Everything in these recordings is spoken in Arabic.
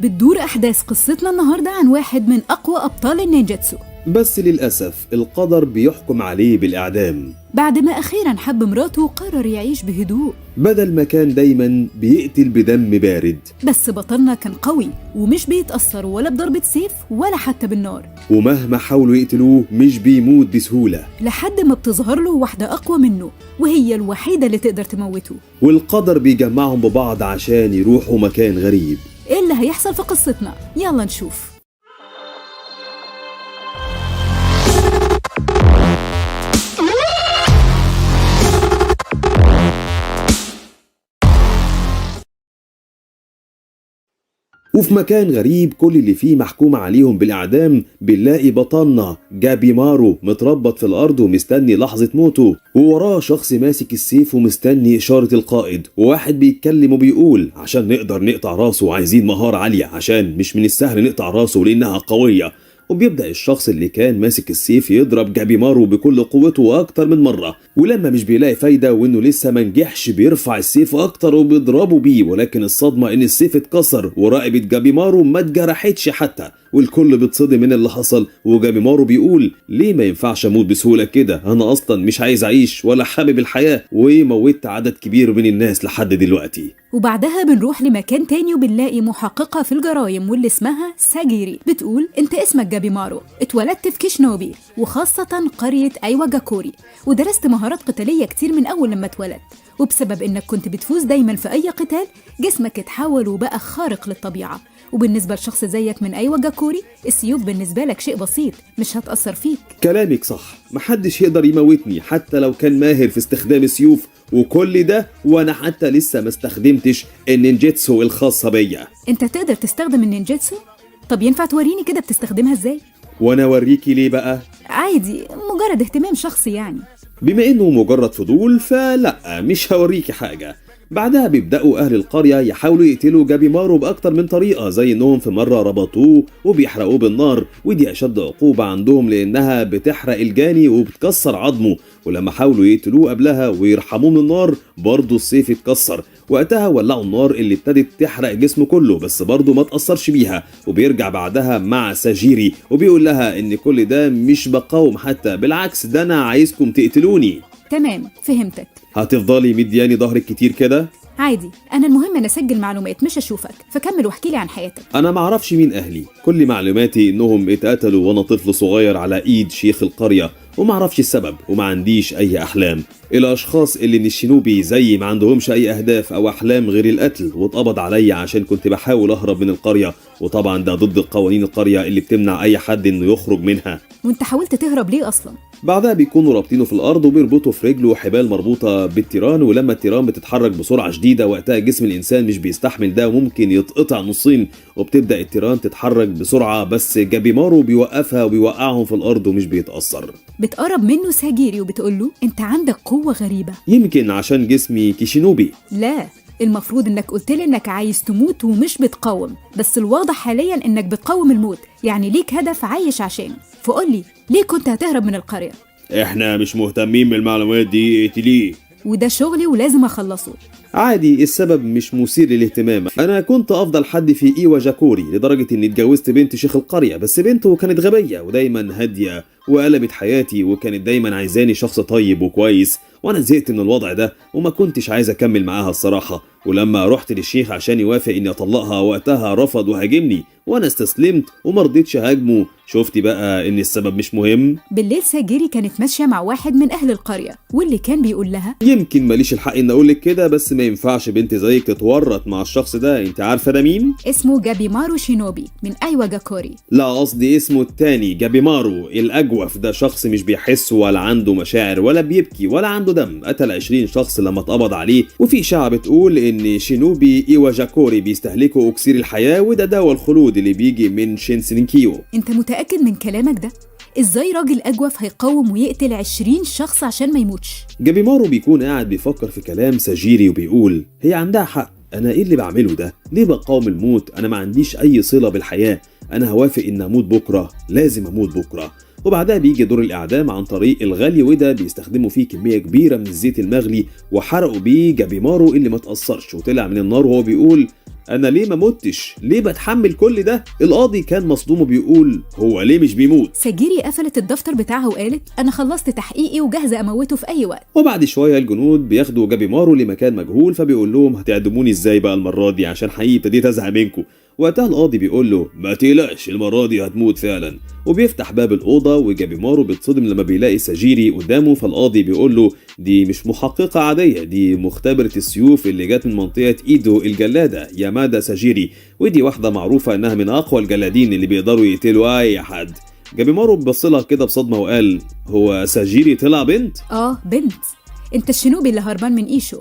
بتدور أحداث قصتنا النهاردة عن واحد من أقوى أبطال النينجاتسو، بس للأسف القدر بيحكم عليه بالإعدام بعد ما أخيراً حب مراته وقرر يعيش بهدوء. بدل ما كان دايما بيقتل بدم بارد. بس بطلنا كان قوي ومش بيتأثر ولا بضربة سيف ولا حتى بالنار، ومهما حاولوا يقتلوه مش بيموت بسهولة، لحد ما بتظهر له واحدة أقوى منه وهي الوحيدة اللي تقدر تموته. والقدر بيجمعهم ببعض عشان يروحوا مكان غريب. إيه اللي هيحصل في قصتنا؟ يلا نشوف. وفي مكان غريب كل اللي فيه محكوم عليهم بالإعدام بنلاقي بطلنا جابيمارو متربط في الأرض ومستني لحظة موته، ووراه شخص ماسك السيف ومستني إشارة القائد، وواحد بيتكلم وبيقول عشان نقدر نقطع راسه عايزين مهارة عالية عشان مش من السهل نقطع راسه لأنها قوية. وبيبدأ الشخص اللي كان ماسك السيف يضرب جابيمارو بكل قوته أكتر من مرة، ولما مش بيلاقي فايدة وإنه لسه منجحش بيرفع السيف أكتر وبيضربه بيه، ولكن الصدمة إن السيف اتكسر ورقبة جابيمارو ما اتجرحتش حتى، والكل بيتصدم من اللي حصل. وجابيمارو بيقول ليه ما ينفعش أموت بسهولة كده، أنا أصلا مش عايز أعيش ولا حابب الحياة، وموتت عدد كبير من الناس لحد دلوقتي. وبعدها بنروح لمكان تاني وبنلاقي محققة في الجرايم واللي اسمها ساجيري بتقول انت اسمك جابيمارو، اتولدت في كيشنوبي وخاصة قرية ايواجاكوري، ودرست مهارات قتالية كتير من اول لما اتولدت، وبسبب انك كنت بتفوز دايما في اي قتال جسمك اتحول وبقى خارق للطبيعة. وبالنسبة لشخص زيك من ايواجاكوري السيوف بالنسبة لك شيء بسيط مش هتأثر فيك. كلامك صح، محدش يقدر يموتني حتى لو كان ماهر في استخدام السيوف، وكل ده وانا حتى لسه ما استخدمتش النينجاتسو الخاصة بيا. انت تقدر تستخدم النينجاتسو؟ طب ينفع توريني كده بتستخدمها ازاي؟ وانا اوريكي ليه بقى؟ عادي، مجرد اهتمام شخصي يعني. بما انه مجرد فضول فلا مش هوريكي حاجة. بعدها بيبدأوا أهل القرية يحاولوا يقتلوا جابيمارو بأكتر من طريقة، زي إنهم في مرة ربطوه وبيحرقوه بالنار، ودي أشد عقوبة عندهم لأنها بتحرق الجاني وبتكسر عظمه، ولما حاولوا يقتلوه قبلها ويرحموه من النار برضه السيف اتكسر. وقتها ولعوا النار اللي ابتدت تحرق جسمه كله بس برضه ما تأثرش بيها، وبيرجع بعدها مع ساجيري وبيقول لها إن كل ده مش بقاوم حتى، بالعكس ده أنا عايزكم تقتلوني. تمام فهمتك. هتفضلي مدياني ظهرك كتير كده؟ عادي، أنا المهم أن أسجل معلومات مش أشوفك، فكمل واحكي لي عن حياتك. أنا معرفش مين أهلي، كل معلوماتي إنهم اتقتلوا وأنا طفل صغير على إيد شيخ القرية، ومعرفش السبب وما عنديش أي أحلام. الأشخاص اللي من الشينوبي زي ما عندهمش أي أهداف أو أحلام غير القتل، واتقبض عليا عشان كنت بحاول أهرب من القرية، وطبعا ده ضد قوانين القرية اللي بتمنع أي حد إنه يخرج منها. وأنت حاولت تهرب ليه أصلا؟ بعدها بيكونوا رابطينه في الأرض وبيربطوا في رجله حبال مربوطة بالتيران، ولما التيران بتتحرك بسرعة شديدة وقتها جسم الإنسان مش بيستحمل ده وممكن يتقطع نصين، وبتبدأ التيران تتحرك بسرعة بس جابيمارو بيوقفها وبيوقعهم في الأرض ومش بيتأثر. بتقرب منه ساجيري وبتقول له أنت عندك قوة غريبة. يمكن عشان جسمي كيشينوبي. لا، المفروض انك قلت لي انك عايز تموت ومش بتقاوم، بس الواضح حاليا انك بتقاوم الموت، يعني ليك هدف عايش عشانه. فقول لي ليه كنت هتهرب من القرية؟ احنا مش مهتمين بالمعلومات دي، اقتليه. وده شغلي ولازم اخلصه. عادي، السبب مش مثير للاهتمام. انا كنت افضل حد في ايواجاكوري لدرجة اني اتجوزت بنت شيخ القرية، بس بنته كانت غبية ودايما هادية وقلبت حياتي، وكانت دايما عايزاني شخص طيب وكويس، وانا زهقت من الوضع ده وما كنتش عايز اكمل معاها الصراحة. ولما رحت للشيخ عشان يوافق اني اطلقها وقتها رفض وهاجمني، وانا استسلمت ومرضيتش هاجمه. شفتي بقى ان السبب مش مهم. بالليل ساجيري كانت ماشية مع واحد من اهل القرية واللي كان بيقول لها يمكن ماليش الحق ان اقولك كده، بس ما ينفعش بنت زيك تتورط مع الشخص ده. انت عارفة ده مين؟ اسمه جابيمارو شينوبي من ايواجاكوري. لا قصدي اسمه التاني جابيمارو الأجوف. ده شخص مش بيحس ولا عنده مشاعر ولا بيبكي ولا عنده دم، قتل 20 شخص لما اتقبض عليه، وفي إشاعة بتقول إن شينوبي إيواجاكوري بيستهلكوا أكسير الحياة، وده دواء الخلود اللي بيجي من شينسينكيو. أنت متأكد من كلامك ده؟ إزاي راجل أجوف هيقاوم ويقتل 20 شخص عشان ما يموتش؟ جابيمارو بيكون قاعد بيفكر في كلام ساجيري وبيقول هي عندها حق، أنا إيه اللي بعمله ده؟ ليه بقاوم الموت؟ أنا ما عنديش أي صلة بالحياة، أنا هوافق إن أموت بكرة، لازم أموت بكرة. وبعدها بيجي دور الإعدام عن طريق الغلي، وده بيستخدموا فيه كمية كبيرة من الزيت المغلي، وحرقوا بيه جابيمارو اللي ما تأثرش وطلع من النار وهو بيقول انا ليه ما متش؟ ليه بتحمل كل ده؟ القاضي كان مصدوم وبيقول هو ليه مش بيموت؟ ساجيري قفلت الدفتر بتاعها وقالت انا خلصت تحقيقي وجاهزه اموته في اي وقت. وبعد شويه الجنود بياخدوا جابيمارو لمكان مجهول، فبيقول لهم هتعدموني ازاي بقى المره دي عشان حقيقي ابتديت ازهق منكم. وقتها القاضي بيقول له ما تقلقش المره دي هتموت فعلا، وبيفتح باب الاوضه وجابيمارو بيتصدم لما بيلاقي ساجيري قدامه. فالقاضي بيقول له دي مش محققه عاديه، دي مختبره السيوف اللي جت من منطقه ايدو الجلاده يامادا ساجيري، ودي واحده معروفه انها من اقوى الجلادين اللي بيقدروا يقتلوا اي حد. جابيمارو بصلها كده بصدمه وقال هو ساجيري طلع بنت؟ بنت. انت الشنوبي اللي هربان من ايشو.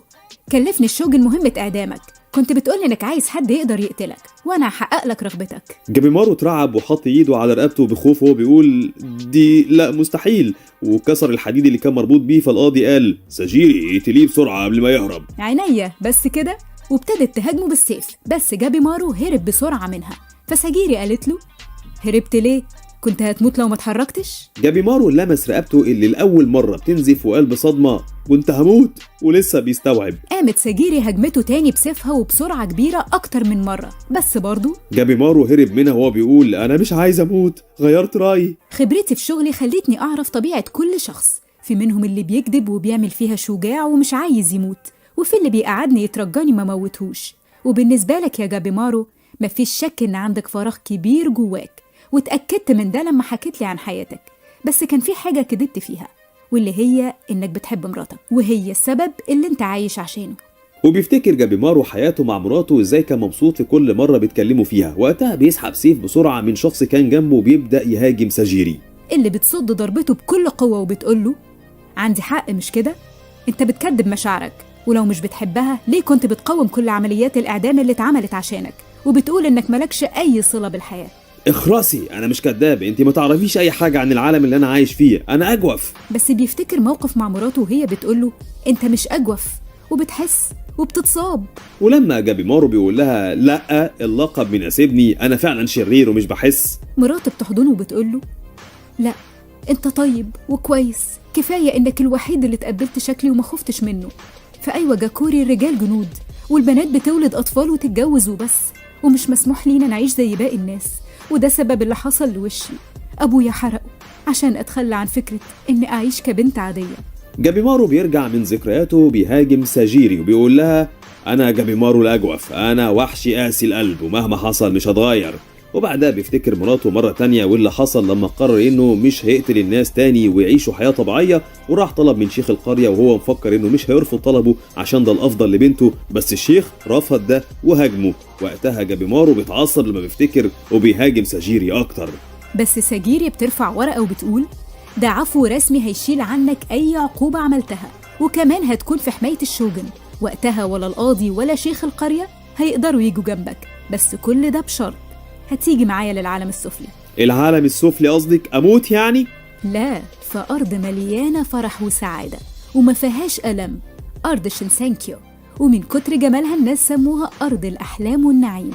كلفني الشوجن مهمه اعدامك، كنت بتقول انك عايز حد يقدر يقتلك وانا هحقق لك رغبتك. جابيمارو اترعب وحط ايده على رقبته بخوف وهو بيقول دي لا مستحيل، وكسر الحديد اللي كان مربوط بيه. فالقاضي قال ساجيري اقتليه بسرعه قبل ما يهرب. عينيا بس كده، وابتدت تهاجمه بالسيف، بس جابيمارو هرب بسرعه منها. فساجيري قالت له هربت ليه؟ كنت هتموت لو ما اتحركتش. جابيمارو لمس رقبته اللي لأول مرة بتنزف وقال بصدمة كنت هموت، ولسه بيستوعب. قامت ساجيري هجمته تاني بسيفها وبسرعة كبيرة أكتر من مرة، بس برضو جابيمارو هرب منها وهو بيقول أنا مش عايز أموت، غيرت رأيي. خبرتي في شغلي خلتني أعرف طبيعة كل شخص، في منهم اللي بيكذب وبيعمل فيها شجاع ومش عايز يموت، وفي اللي بيقعدني يترجاني ما موتهوش. وبالنسبة لك يا جابيمارو مفيش شك إن عندك فراغ كبير جواك، واتأكدت من ده لما حكيت لي عن حياتك. بس كان في حاجة كدبت فيها، واللي هي إنك بتحب مراتك، وهي السبب اللي انت عايش عشانه. وبيفتكر جابيمارو حياته مع مراته وازاي كان مبسوط في كل مرة بيتكلموا فيها. وقتها بيسحب سيف بسرعة من شخص كان جنبه وبيبدأ يهاجم ساجيري، اللي بتصد ضربته بكل قوة وبتقوله عندي حق مش كده؟ انت بتكذب مشاعرك، ولو مش بتحبها ليه كنت بتقاوم كل عمليات الإعدام اللي اتعملت عشانك، وبتقول إنك ملكش أي صلة بالحياة؟ اخرسي، انا مش كداب، انت ما تعرفيش اي حاجه عن العالم اللي انا عايش فيه، انا اجوف. بس بيفتكر موقف مع مراته وهي بتقوله انت مش اجوف، وبتحس وبتتصاب. ولما جابيمارو بيقول لها لا اللقب بيناسبني، انا فعلا شرير ومش بحس، مراته بتحضنه وبتقوله لا انت طيب وكويس، كفايه انك الوحيد اللي اتقبلت شكلي وما خفتش منه. فايوه جاكوري الرجال جنود، والبنات بتولد اطفال وتتجوز وبس، ومش مسموح لينا نعيش زي باقي الناس، وده سبب اللي حصل لوشي. أبويا حرقه عشان أتخلى عن فكرة إني أعيش كبنت عادية. جابيمارو بيرجع من ذكرياته بيهاجم ساجيري وبيقول لها أنا جابيمارو الأجوف، أنا وحشي قاسي القلب ومهما حصل مش هتغير. وبعدها بيفتكر مراته مرة تانية واللي حصل لما قرر إنه مش هيقتل الناس تاني ويعيشوا حياة طبيعية، وراح طلب من شيخ القرية وهو مفكر إنه مش هيرفض طلبه عشان ده الأفضل لبنته، بس الشيخ رفض ده وهاجمه. وقتها جابيمارو بيتعصب لما بيفتكر وبيهاجم ساجيري أكتر. بس ساجيري بترفع ورقة وبتقول ده عفو رسمي هيشيل عنك أي عقوبة عملتها، وكمان هتكون في حماية الشوجن. وقتها ولا القاضي ولا شيخ القرية هيقدروا يجوا جنبك، بس كل ده بشرط هتيجي معايا للعالم السفلي. العالم السفلي قصدك أموت يعني؟ لا، فأرض مليانة فرح وسعادة وما فيهاش ألم، أرض شنسانكيو، ومن كتر جمالها الناس سموها أرض الأحلام والنعيم.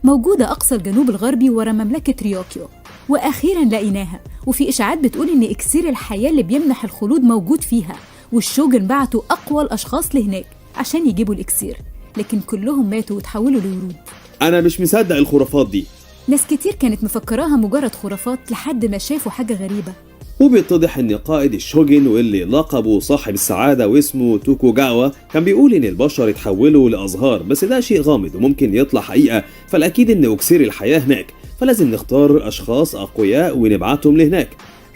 موجودة أقصى الجنوب الغربي ورا مملكة ريوكيو، وأخيراً لقيناها، وفي إشاعات بتقول إن إكسير الحياة اللي بيمنح الخلود موجود فيها، والشوجن بعتوا أقوى الأشخاص لهناك عشان يجيبوا الإكسير، لكن كلهم ماتوا وتحولوا لورود. أنا مش مصدق الخرافات دي. ناس كتير كانت مفكراها مجرد خرافات لحد ما شافوا حاجة غريبة. وبيتضح ان قائد الشوجن واللي لقبه صاحب السعادة واسمه توكوجاوا كان بيقول ان البشر اتحولوا لازهار، بس ده شيء غامض وممكن يطلع حقيقة. فالاكيد ان اكسير الحياة هناك، فلازم نختار اشخاص اقوياء ونبعتهم لهناك.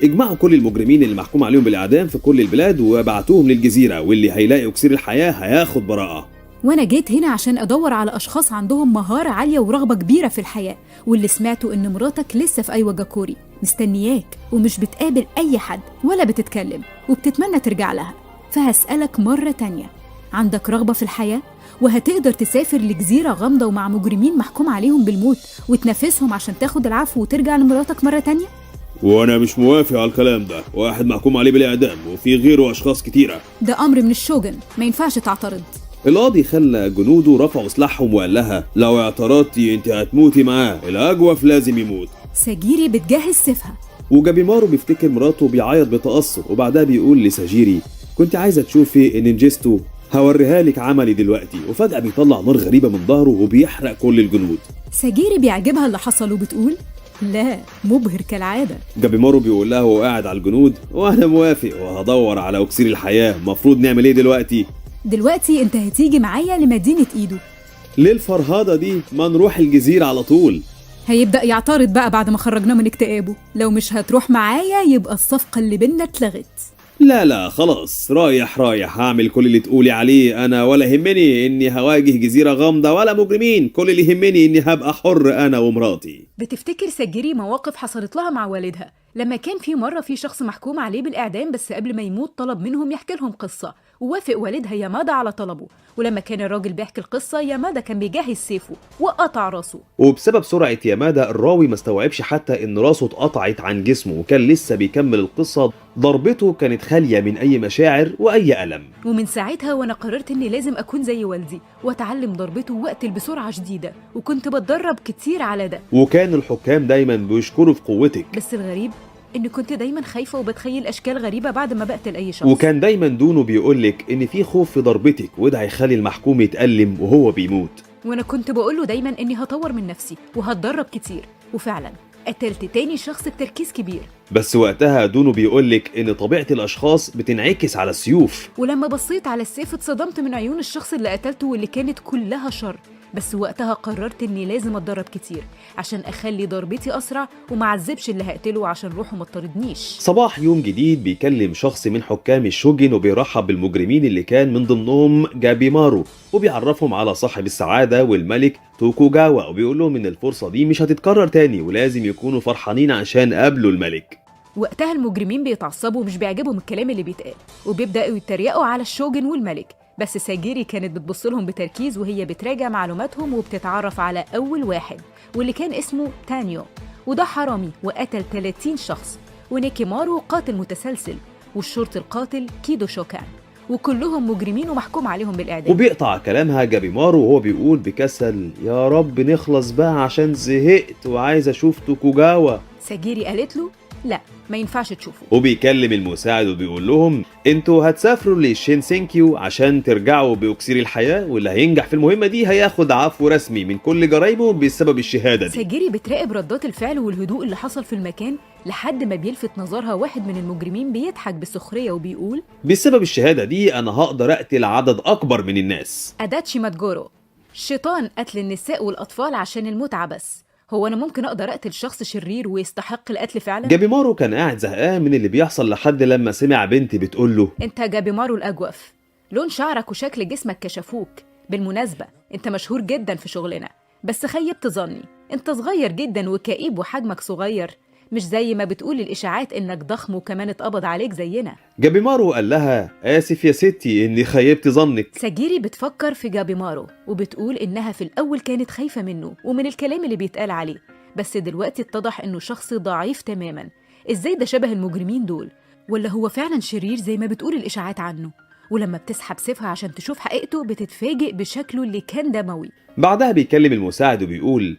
اجمعوا كل المجرمين اللي محكوم عليهم بالاعدام في كل البلاد وابعتوهم للجزيرة، واللي هيلاقي اكسير الحياة هياخد براءة. وانا جيت هنا عشان ادور على اشخاص عندهم مهارة عالية ورغبة كبيرة في الحياة، واللي سمعته ان مراتك لسه في ايوا جاكوري مستنياك، ومش بتقابل اي حد ولا بتتكلم، وبتتمنى ترجع لها. فهسألك مرة تانية، عندك رغبة في الحياة؟ وهتقدر تسافر لجزيرة غامضة ومع مجرمين محكوم عليهم بالموت وتنافسهم عشان تاخد العفو وترجع لمراتك مرة تانية؟ وانا مش موافق على الكلام ده، واحد محكوم عليه بالاعدام وفي غيره اشخاص كتيرة. ده امر من الشوجن، ما ينفعش تعترض. القاضي خلى جنوده رفعوا سلاحهم وقال لها لو اعترضتي انت هتموتي معاه، الاجوف لازم يموت. ساجيري بتجهز سيفها، وجابيمارو بيفتكر مراته بيعيط بتأثر، وبعدها بيقول لساجيري كنت عايزة تشوفي ان نجستو هوريها لك عملي دلوقتي. وفجأة بيطلع نار غريبة من ظهره وبيحرق كل الجنود. ساجيري بيعجبها اللي حصل وبتقول لا، مبهر كالعادة. جابيمارو بيقول لها وهو قاعد على الجنود وانا موافق وهدور على اكسير الحياة. المفروض نعمل ايه دلوقتي؟ دلوقتي انت هتيجي معايا لمدينة ايدو. ليه الفرهدة دي؟ ما نروح الجزيرة على طول. هيبدأ يعترض بقى بعد ما خرجناه من اكتئابه. لو مش هتروح معايا يبقى الصفقة اللي بينا اتلغت. لا خلاص، رايح هعمل كل اللي تقولي عليه انا، ولا يهمني اني هواجه جزيرة غامضة ولا مجرمين. كل اللي يهمني اني هبقى حر انا ومراتي. بتفتكر ساجيري مواقف حصلت لها مع والدها لما كان في مرة في شخص محكوم عليه بالإعدام، بس قبل ما يموت طلب منهم يحكي لهم قصة، ووافق والدها يامادا على طلبه. ولما كان الراجل بيحكي القصة يامادا كان بيجهز سيفه وقطع راسه. وبسبب سرعة يامادا الراوي ما استوعبش حتى ان راسه اتقطعت عن جسمه، وكان لسه بيكمل القصة. ضربته كانت خالية من اي مشاعر واي ألم. ومن ساعتها وانا قررت اني لازم اكون زي والدي واتعلم ضربته واقتل بسرعة شديدة، وكنت بتدرب كتير على ده. وكان الحكام دايما بيشكروا في قوتك. بس الغريب إني كنت دايما خايفة وبتخيل أشكال غريبة بعد ما بقتل أي شخص. وكان دايما دونو بيقولك إن في خوف في ضربتك وده هيخلي المحكوم يتألم وهو بيموت. وأنا كنت بقوله دايما إني هطور من نفسي وهتدرب كتير، وفعلا قتلت تاني شخص بتركيز كبير. بس وقتها دونو بيقولك إن طبيعة الأشخاص بتنعكس على السيوف. ولما بصيت على السيف اتصدمت من عيون الشخص اللي قتلته واللي كانت كلها شر. بس وقتها قررت اني لازم اتدرب كتير عشان اخلي ضربتي اسرع ومعذبش اللي هقتله عشان روحه ما تطردنيش. صباح يوم جديد بيكلم شخص من حكام الشوجن وبيرحب بالمجرمين اللي كان من ضمنهم جابيمارو، وبيعرفهم على صاحب السعادة والملك توكوجاوا، وبيقول لهم ان الفرصة دي مش هتتكرر تاني ولازم يكونوا فرحانين عشان قابلوا الملك. وقتها المجرمين بيتعصبوا ومش بيعجبهم الكلام اللي بيتقال وبيبدأوا يتريقوا على الشوجن والملك. بس ساجيري كانت بتبصلهم بتركيز وهي بتراجع معلوماتهم وبتتعرف على أول واحد واللي كان اسمه تانيو، وده حرامي وقتل 30 شخص، ونيكيمارو قاتل متسلسل، والشرطي القاتل كيدو شوكان، وكلهم مجرمين ومحكوم عليهم بالإعدام. وبيقطع كلامها جابيمارو وهو بيقول بكسل يا رب نخلص بقى عشان زهقت وعايز أشوف توكوجاوا. ساجيري قالت له لا، ما ينفعش تشوفه. وبيكلم المساعد وبيقول لهم انتوا هتسافروا لشينسينكيو عشان ترجعوا باكسير الحياة، واللي هينجح في المهمة دي هياخد عفو رسمي من كل جرايمه بسبب الشهادة دي. ساجيري بتراقب ردات الفعل والهدوء اللي حصل في المكان لحد ما بيلفت نظرها واحد من المجرمين بيضحك بسخرية وبيقول بسبب الشهادة دي انا هقدر اقتل عدد اكبر من الناس. أداتشي ماتجورو، شيطان قتل النساء والأطفال عشان المتعة بس. هو أنا ممكن أقدر أقتل شخص شرير ويستحق القتل فعلا؟ جابيمارو كان قاعد زهقان من اللي بيحصل لحد لما سمع بنت بتقوله أنت جابيمارو الأجوف، لون شعرك وشكل جسمك كشفوك. بالمناسبة أنت مشهور جدا في شغلنا، بس خيبت ظني، أنت صغير جدا وكئيب وحجمك صغير، مش زي ما بتقول الإشاعات إنك ضخم وكمان اتقبض عليك زينا. جابيمارو قال لها آسف يا ستي إني خيبت ظنك. ساجيري بتفكر في جابيمارو وبتقول إنها في الأول كانت خايفة منه ومن الكلام اللي بيتقال عليه، بس دلوقتي اتضح إنه شخص ضعيف تماما. إزاي ده شبه المجرمين دول؟ ولا هو فعلا شرير زي ما بتقول الإشاعات عنه؟ ولما بتسحب سيفها عشان تشوف حقيقته بتتفاجئ بشكله اللي كان دموي. بعدها بيكلم المساعد وبيقول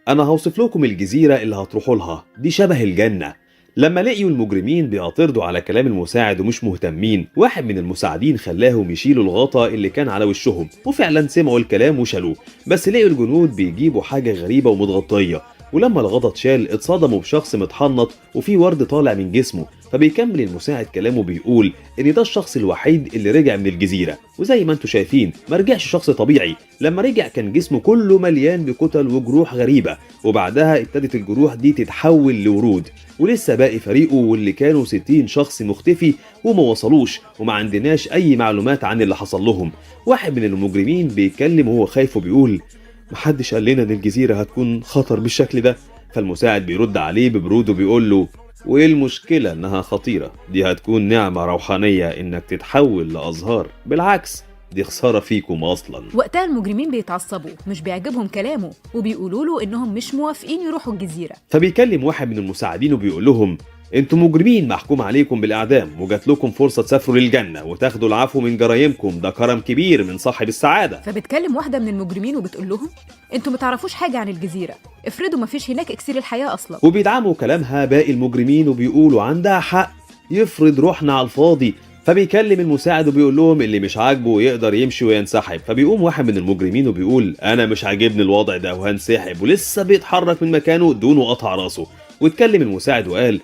أنا هوصف لكم الجزيرة اللي هتروحوا لها، دي شبه الجنة. لما لقيوا المجرمين بيعترضوا على كلام المساعد ومش مهتمين، واحد من المساعدين خلاهم يشيلوا الغطا اللي كان على وشهم، وفعلا سمعوا الكلام وشالوه. بس لقوا الجنود بيجيبوا حاجة غريبة ومتغطية، ولما الغطا اتشال اتصدموا بشخص متحنط وفيه ورد طالع من جسمه. فبيكمل المساعد كلامه بيقول ان ده الشخص الوحيد اللي رجع من الجزيرة، وزي ما انتوا شايفين مرجعش شخص طبيعي. لما رجع كان جسمه كله مليان بكتل وجروح غريبة، وبعدها ابتدت الجروح دي تتحول لورود. ولسه باقي فريقه واللي كانوا 60 شخص مختفي وما وصلوش، وما عندناش اي معلومات عن اللي حصل لهم. واحد من المجرمين بيتكلم وهو خايف وبيقول محدش قال لنا ان الجزيرة هتكون خطر بالشكل ده. فالمساعد بيرد عليه ببرود وبيقول له وايه المشكلة انها خطيرة؟ دي هتكون نعمة روحانية انك تتحول لازهار، بالعكس دي خسارة فيكم اصلا. وقتها المجرمين بيتعصبوا، مش بيعجبهم كلامه وبيقولوا له انهم مش موافقين يروحوا الجزيرة. فبيكلم واحد من المساعدين وبيقول لهم انتوا مجرمين محكوم عليكم بالاعدام، وجات لكم فرصة تسافروا للجنة وتاخدوا العفو من جرايمكم، ده كرم كبير من صاحب السعادة. فبتكلم واحدة من المجرمين وبتقول لهم انتوا متعرفوش حاجة عن الجزيرة، افرضوا مفيش هناك اكسير الحياة اصلا. وبيدعموا كلامها باقي المجرمين وبيقولوا عندها حق، يفرض روحنا على الفاضي، فبيكلم المساعد وبيقول لهم اللي مش عاجبه يقدر يمشي وينسحب. فبيقوم واحد من المجرمين وبيقول انا مش عاجبني الوضع ده وهنسحب، ولسه بيتحرك من مكانه دون قطع راسه. واتكلم المساعد وقال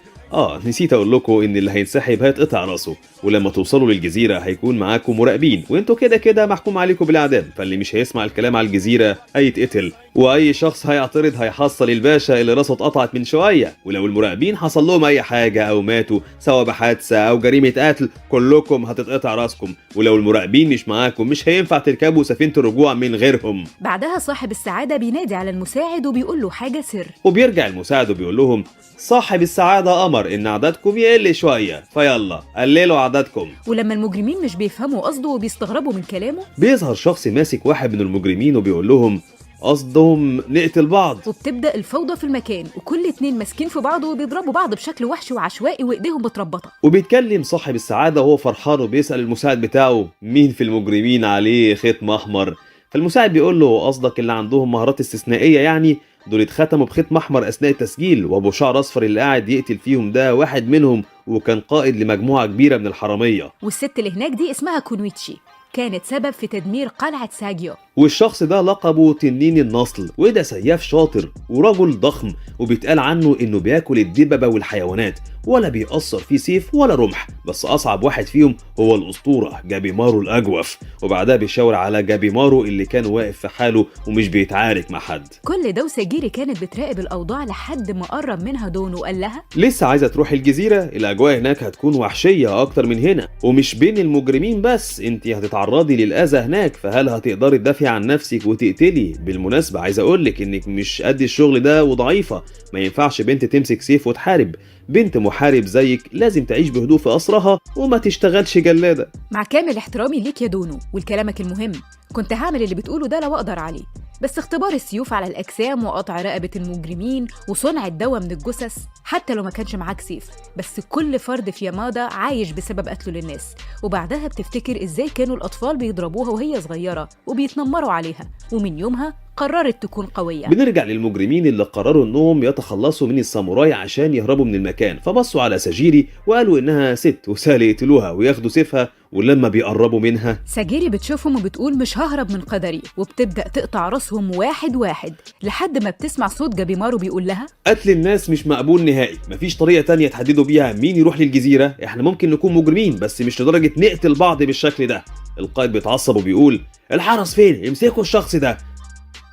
نسيت اقول لكم ان اللي هينسحب هيتقطع راسه، ولما توصلوا للجزيره هيكون معاكم مراقبين، وانتوا كده كده محكوم عليكم بالاعدام، فاللي مش هيسمع الكلام على الجزيره هيتقتل، واي شخص هيعترض هيحصل الباشا اللي راسه اتقطعت من شويه، ولو المراقبين حصل لهم اي حاجه او ماتوا سواء بحادثه او جريمه قتل كلكم هتتقطع راسكم، ولو المراقبين مش معاكم مش هينفع تركبوا سفينه الرجوع من غيرهم. بعدها صاحب السعاده بينادي على المساعد وبيقول له حاجه سر، وبيرجع المساعد وبيقول لهم صاحب السعادة أمر إن عددكم يقل شوية، فيلا قللوا عددكم. ولما المجرمين مش بيفهموا قصده وبيستغربوا من كلامه بيظهر شخص ماسك واحد من المجرمين وبيقول لهم قصدهم نقتل بعض، وبتبدأ الفوضى في المكان وكل اتنين ماسكين في بعض وبيضربوا بعض بشكل وحشي وعشوائي وإيديهم متربطة. وبيتكلم صاحب السعادة وهو فرحان وبيسأل المساعد بتاعه مين في المجرمين عليه ختم أحمر، فالمساعد بيقول له قصدك اللي عندهم مهارات استثنائية يعني؟ دول اتختموا بختم احمر اثناء التسجيل، وابو شعر اصفر اللي قاعد يقتل فيهم ده واحد منهم وكان قائد لمجموعه كبيره من الحراميه. والست اللي هناك دي اسمها كونويتشي، كانت سبب في تدمير قلعه ساجيو. والشخص ده لقبه تنين النصل، وده سياف شاطر ورجل ضخم، وبيتقال عنه انه بياكل الدببه والحيوانات ولا بيأثر فيه سيف ولا رمح، بس اصعب واحد فيهم هو الاسطوره جابيمارو الاجوف. وبعدها بيشاور على جابيمارو اللي كان واقف في حاله ومش بيتعارك مع حد. كل ده وساجيري كانت بتراقب الاوضاع لحد ما قرب منها دون وقال لها لسه عايزه تروحي الجزيره؟ الاجواء هناك هتكون وحشيه اكتر من هنا، ومش بين المجرمين بس، انت هتتعرضي للاذى هناك، فهل هتقدري تدافعي عن نفسك وتقتلي؟ بالمناسبه عايز اقولك انك مش قد الشغل ده وضعيفه، ما ينفعش بنت تمسك سيف وتحارب، بنت محارب زيك لازم تعيش بهدوء في قصرها وما تشتغلش جلاده. مع كامل احترامي ليك يا دونو ولكلامك المهم، كنت هعمل اللي بتقوله ده لو اقدر عليه، بس اختبار السيوف على الاجسام وقطع رقبه المجرمين وصنع الدواء من الجثث حتى لو ما كانش معاك سيف، بس كل فرد في يامادا عايش بسبب قتله للناس. وبعدها بتفتكر ازاي كانوا الاطفال بيضربوها وهي صغيره وبيتنمروا عليها، ومن يومها قررت تكون قويه. بنرجع للمجرمين اللي قرروا انهم يتخلصوا من الساموراي عشان يهربوا من المكان، فبصوا على ساجيري وقالوا انها ست وسهل يقتلوها وياخدوا سيفها، ولما بيقربوا منها ساجيري بتشوفهم وبتقول مش ههرب من قدري، وبتبدأ تقطع راسهم واحد واحد لحد ما بتسمع صوت جابيمارو بيقول لها قتل الناس مش مقبول نهائي، مفيش طريقة تانية تحددوا بيها مين يروح للجزيرة، احنا ممكن نكون مجرمين بس مش لدرجة نقتل بعض بالشكل ده. القائد بيتعصب وبيقول الحرس فين؟ امسكوا الشخص ده،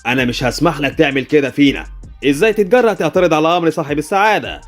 انا مش هسمح لك تعمل كده فينا، ازاي تتجرأ تعترض على امر صاحب السعادة؟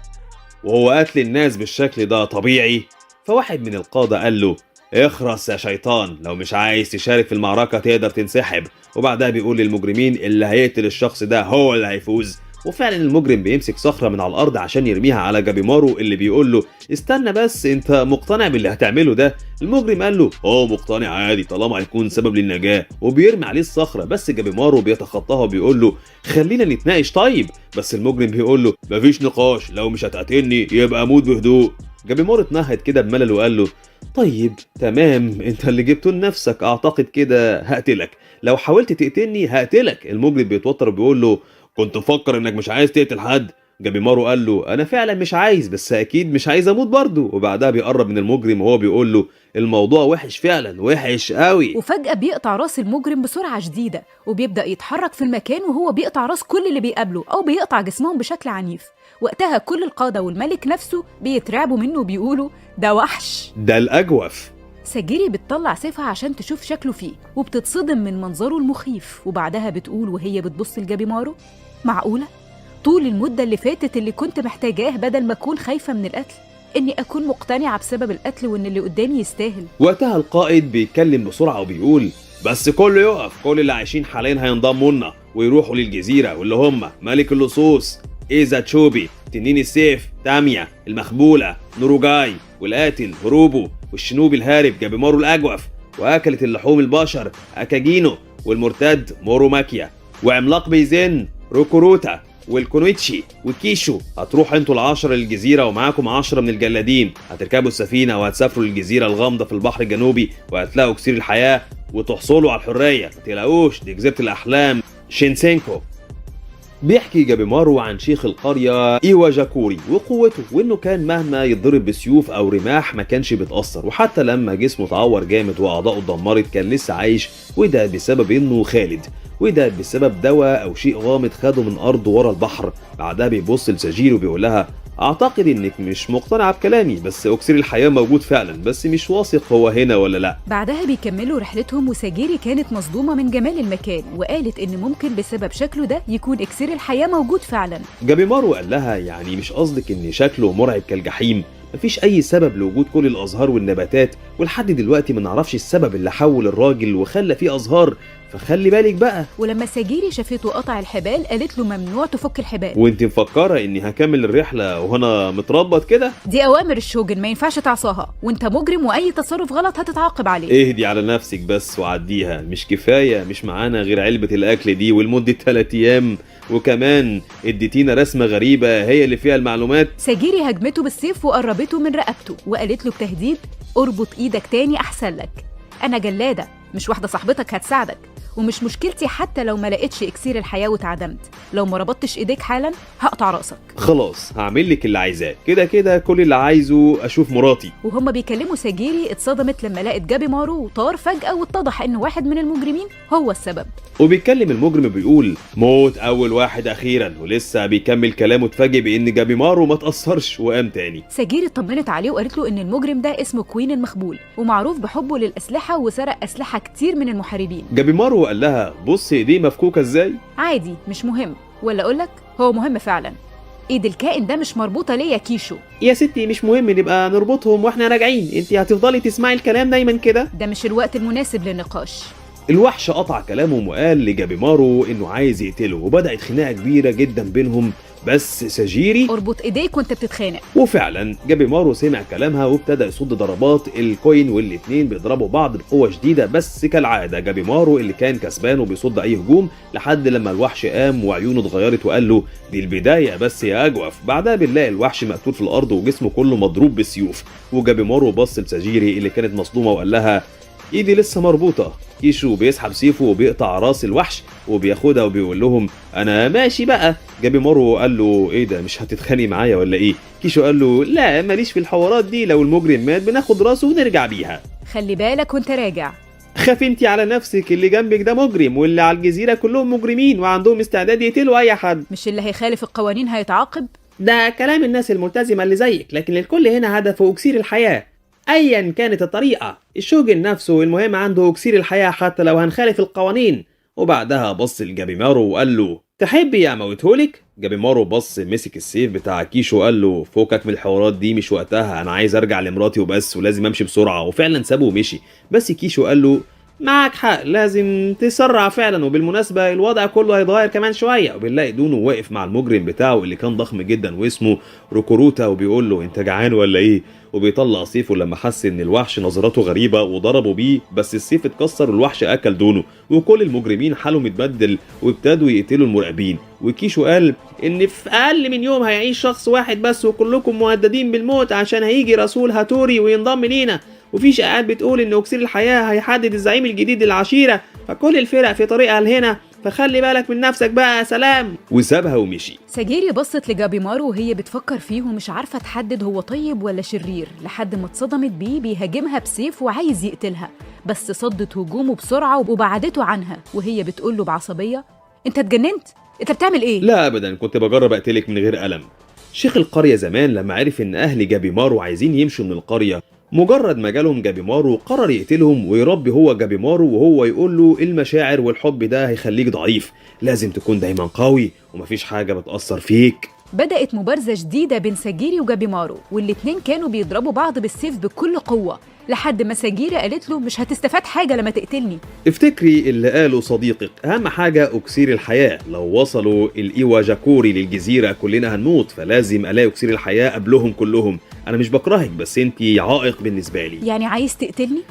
وهو قتل الناس بالشكل ده طبيعي؟ فواحد من القادة قال له اخرس يا شيطان، لو مش عايز تشارك في المعركة تقدر تنسحب. وبعدها بيقول للمجرمين اللي هيقتل الشخص ده هو اللي هيفوز. وفعلا المجرم بيمسك صخرة من على الأرض عشان يرميها على جابيمارو اللي بيقول له استنى بس، انت مقتنع باللي هتعمله ده؟ المجرم قال له مقتنع عادي طالما هيكون سبب للنجاة، وبيرمي عليه الصخرة، بس جابيمارو بيتخطاها وبيقول له خلينا نتناقش طيب، بس المجرم بيقول له مفيش نقاش، لو مش هتقتلني يبقى موت بهدوء. جابيمارو اتنهد كده بملل وقال له طيب تمام، انت اللي جبته لنفسك، اعتقد كده هقتلك، لو حاولت تقتلني هقتلك. المجرم بيتوتر وبيقول له كنت مفكر انك مش عايز تقتل حد؟ جابيمارو قال له انا فعلا مش عايز، بس اكيد مش عايز اموت برضه. وبعدها بيقرب من المجرم وهو بيقول له الموضوع وحش فعلا، وحش قوي. وفجأة بيقطع راس المجرم بسرعة شديدة وبيبدأ يتحرك في المكان وهو بيقطع راس كل اللي بيقابله أو بيقطع جسمهم بشكل عنيف. وقتها كل القادة والملك نفسه بيترعبوا منه وبيقولوا ده وحش، ده الأجوف. ساجيري بتطلع سيفها عشان تشوف شكله فيه وبتتصدم من منظره المخيف، وبعدها بتقول وهي بتبص لجابيمارو معقولة؟ طول المدة اللي فاتت اللي كنت محتاجاه بدل ما أكون خايفة من القتل إني أكون مقتنعة بسبب القتل وإن اللي قدامي يستاهل. وقتها القائد بيتكلم بسرعة وبيقول بس كله يقف، كل اللي عايشين حاليا هينضموا لنا ويروحوا للجزيرة، واللي هم ملك اللصوص إيزا تشوبي، تنين السيف تاميا المخبولة نوروجاي، والقاتل هروبو، والشنوبي الهارب جابيمارو الأجوف، وأكلة اللحوم البشر أكاجينو، والمرتد موروماكيا، وعملاق بيزن روكوروتا، والكونويتشي وكيشو. هتروحوا انتوا العشرة للجزيرة ومعاكم 10 من الجلادين، هتركبوا السفينة وهتسافروا للجزيرة الغامضة في البحر الجنوبي وهتلاقوا كسير الحياة وتحصلوا على الحرية. متقلقوش، دي جزيرة الأحلام شينسينكو. بيحكي جابيمارو عن شيخ القرية إيواجاكوري وقوته، وإنه كان مهما يتضرب بسيوف أو رماح ما كانش بيتأثر، وحتى لما جسمه اتعور جامد وأعضائه اتدمرت كان لسه عايش، وده بسبب إنه خالد، وده بسبب دواء أو شيء غامض خده من أرضه ورا البحر. بعدها بيبص لساجيري وبيقول لها أعتقد إنك مش مقتنعة بكلامي، بس أكسير الحياة موجود فعلا، بس مش واثق هو هنا ولا لأ. بعدها بيكملوا رحلتهم، وساجيري كانت مصدومة من جمال المكان، وقالت إن ممكن بسبب شكله ده يكون إكسير الحياة موجود فعلا. جابيمارو قال لها يعني مش قصدك إن شكله مرعب كالجحيم؟ مفيش أي سبب لوجود كل الأزهار والنباتات، ولحد دلوقتي ما نعرفش السبب اللي حول الراجل وخلى فيه أزهار، فخلي بالك بقى. ولما ساجيري شافته قطع الحبال قالت له ممنوع تفك الحبال. وانت مفكرة اني هكمل الرحلة وانا متربط كده؟ دي اوامر الشوجن، ما ينفعش تعصاها، وانت مجرم واي تصرف غلط هتتعاقب عليه. اهدي على نفسك بس وعديها، مش كفاية مش معانا غير علبة الاكل دي ولمدة 3 ايام، وكمان اديتينا رسمة غريبة هي اللي فيها المعلومات. ساجيري هجمته بالسيف وقربته من رقبته وقالت له بتهديد اربط ايدك تاني احسن لك، انا جلادة مش واحدة صاحبتك هتساعدك، ومش مشكلتي حتى لو ما لقيتش اكسير الحياة واتعدمت، لو ما ربطتش ايديك حالا هقطع راسك. خلاص هعمل لك اللي عايزاه، كده كده كل اللي عايزه اشوف مراتي. وهم بيكلموا ساجيري اتصدمت لما لقت جابيمارو وطار فجأة، واتضح ان واحد من المجرمين هو السبب. وبيتكلم المجرم بيقول موت اول واحد اخيرا، ولسه بيكمل كلامه اتفاجئ بان جابيمارو ما تأثرش وقام تاني. ساجيري اطمنت عليه وقالت له ان المجرم ده اسمه كوين المخبول، ومعروف بحبه للاسلحة وسرق اسلحة كتير من المحاربين. جابيمارو قال لها بص ايديه مفكوكة ازاي؟ عادي مش مهم، ولا اقولك هو مهم فعلا، ايد الكائن ده مش مربوطة ليه يا كيشو؟ يا ستي مش مهم نبقى نربطهم واحنا راجعين، انتي هتفضلي تسمعي الكلام دايما كده؟ ده مش الوقت المناسب للنقاش. الوحش قطع كلامهم وقال لجابيمارو انه عايز يقتله، وبدأت خناقة كبيرة جدا بينهم، بس ساجيري اربط ايديك وانت بتتخانق. وفعلا جابيمارو سمع كلامها وابتدى يصد ضربات الكوين، والاتنين بيضربوا بعض بقوة شديدة، بس كالعادة جابيمارو اللي كان كسبان وبيصد اي هجوم، لحد لما الوحش قام وعيونه اتغيرت وقال له دي البداية بس يا اجوف. بعدها بنلاقي الوحش مقتول في الارض وجسمه كله مضروب بالسيوف، وجابيمارو بص لساجيري اللي كانت مصدومة وقال لها ايدي لسه مربوطة. كيشو بيسحب سيفه وبيقطع راس الوحش وبياخدها وبيقول لهم انا ماشي بقى. جابيمارو قال له ايه ده مش هتتخانق معايا ولا ايه؟ كيشو قال له لا ماليش في الحوارات دي، لو المجرم مات بناخد راسه ونرجع بيها. خلي بالك وانت راجع. خاف انتي على نفسك، اللي جنبك ده مجرم، واللي على الجزيرة كلهم مجرمين وعندهم استعداد يقتلوا اي حد. مش اللي هيخالف القوانين هيتعاقب؟ ده كلام الناس الملتزمة اللي زيك، لكن الكل هنا هدفه اكسير الحياة ايا كانت الطريقة. الشوجن نفسه المهم عنده اكسير الحياة حتى لو هنخالف القوانين. وبعدها بص لجابيمارو وقال له تحبي اموتهولك؟ جابيمارو بص مسك السيف بتاع كيشو وقال له فوقك من الحوارات دي مش وقتها، انا عايز ارجع لمراتي وبس، ولازم امشي بسرعة. وفعلا سابه ومشي، بس كيشو قال له معك حق لازم تسرع فعلا، وبالمناسبة الوضع كله هيتغير كمان شوية. وبنلاقي دونو واقف مع المجرم بتاعه اللي كان ضخم جدا واسمه روكوروتا، وبيقول له انت جعان ولا ايه؟ وبيطلع سيفه لما حس ان الوحش نظراته غريبة وضربوا بيه، بس السيف اتكسر والوحش اكل دونو، وكل المجرمين حالهم اتبدل وابتدوا يقتلوا المراقبين. وكيشو قال ان في اقل من يوم هيعيش شخص واحد بس، وكلكم مهددين بالموت عشان هيجي رسول هاتوري وينضم لينا، وفي شائعات بتقول ان اكسير الحياة هيحدد الزعيم الجديد للعشيرة، فكل الفرق في طريقها لهنا، فخلي بالك من نفسك بقى سلام. وسابها ومشي. ساجيري بصت لجابيمارو وهي بتفكر فيه ومش عارفة تحدد هو طيب ولا شرير، لحد ما اتصدمت بيه بيهاجمها بسيف وعايز يقتلها، بس صدت هجومه بسرعة وبعدته عنها وهي بتقوله بعصبية انت اتجننت؟ انت بتعمل ايه؟ لا ابدا، كنت بجرب اقتلك من غير ألم. شيخ القرية زمان لما عرف ان اهل جابيمارو عايزين يمشوا من القرية، مجرد ما جالهم جابيمارو قرر يقتلهم ويربي هو جابيمارو، وهو يقول له المشاعر والحب ده هيخليك ضعيف، لازم تكون دايما قوي ومفيش حاجة بتأثر فيك. بدأت مبارزة جديدة بين ساجيري وجابيمارو، والاتنين كانوا بيضربوا بعض بالسيف بكل قوة، لحد ما ساجيري قالت له مش هتستفاد حاجة لما تقتلني. افتكري اللي قاله صديقك، اهم حاجة اكسير الحياة، لو وصلوا الايواجاكوري للجزيرة كلنا هنموت، فلازم الاقي اكسير الحياة قبلهم كلهم. انا مش بكرهك بس انتي عائق بالنسبة لي. يعني عايز تقتلني؟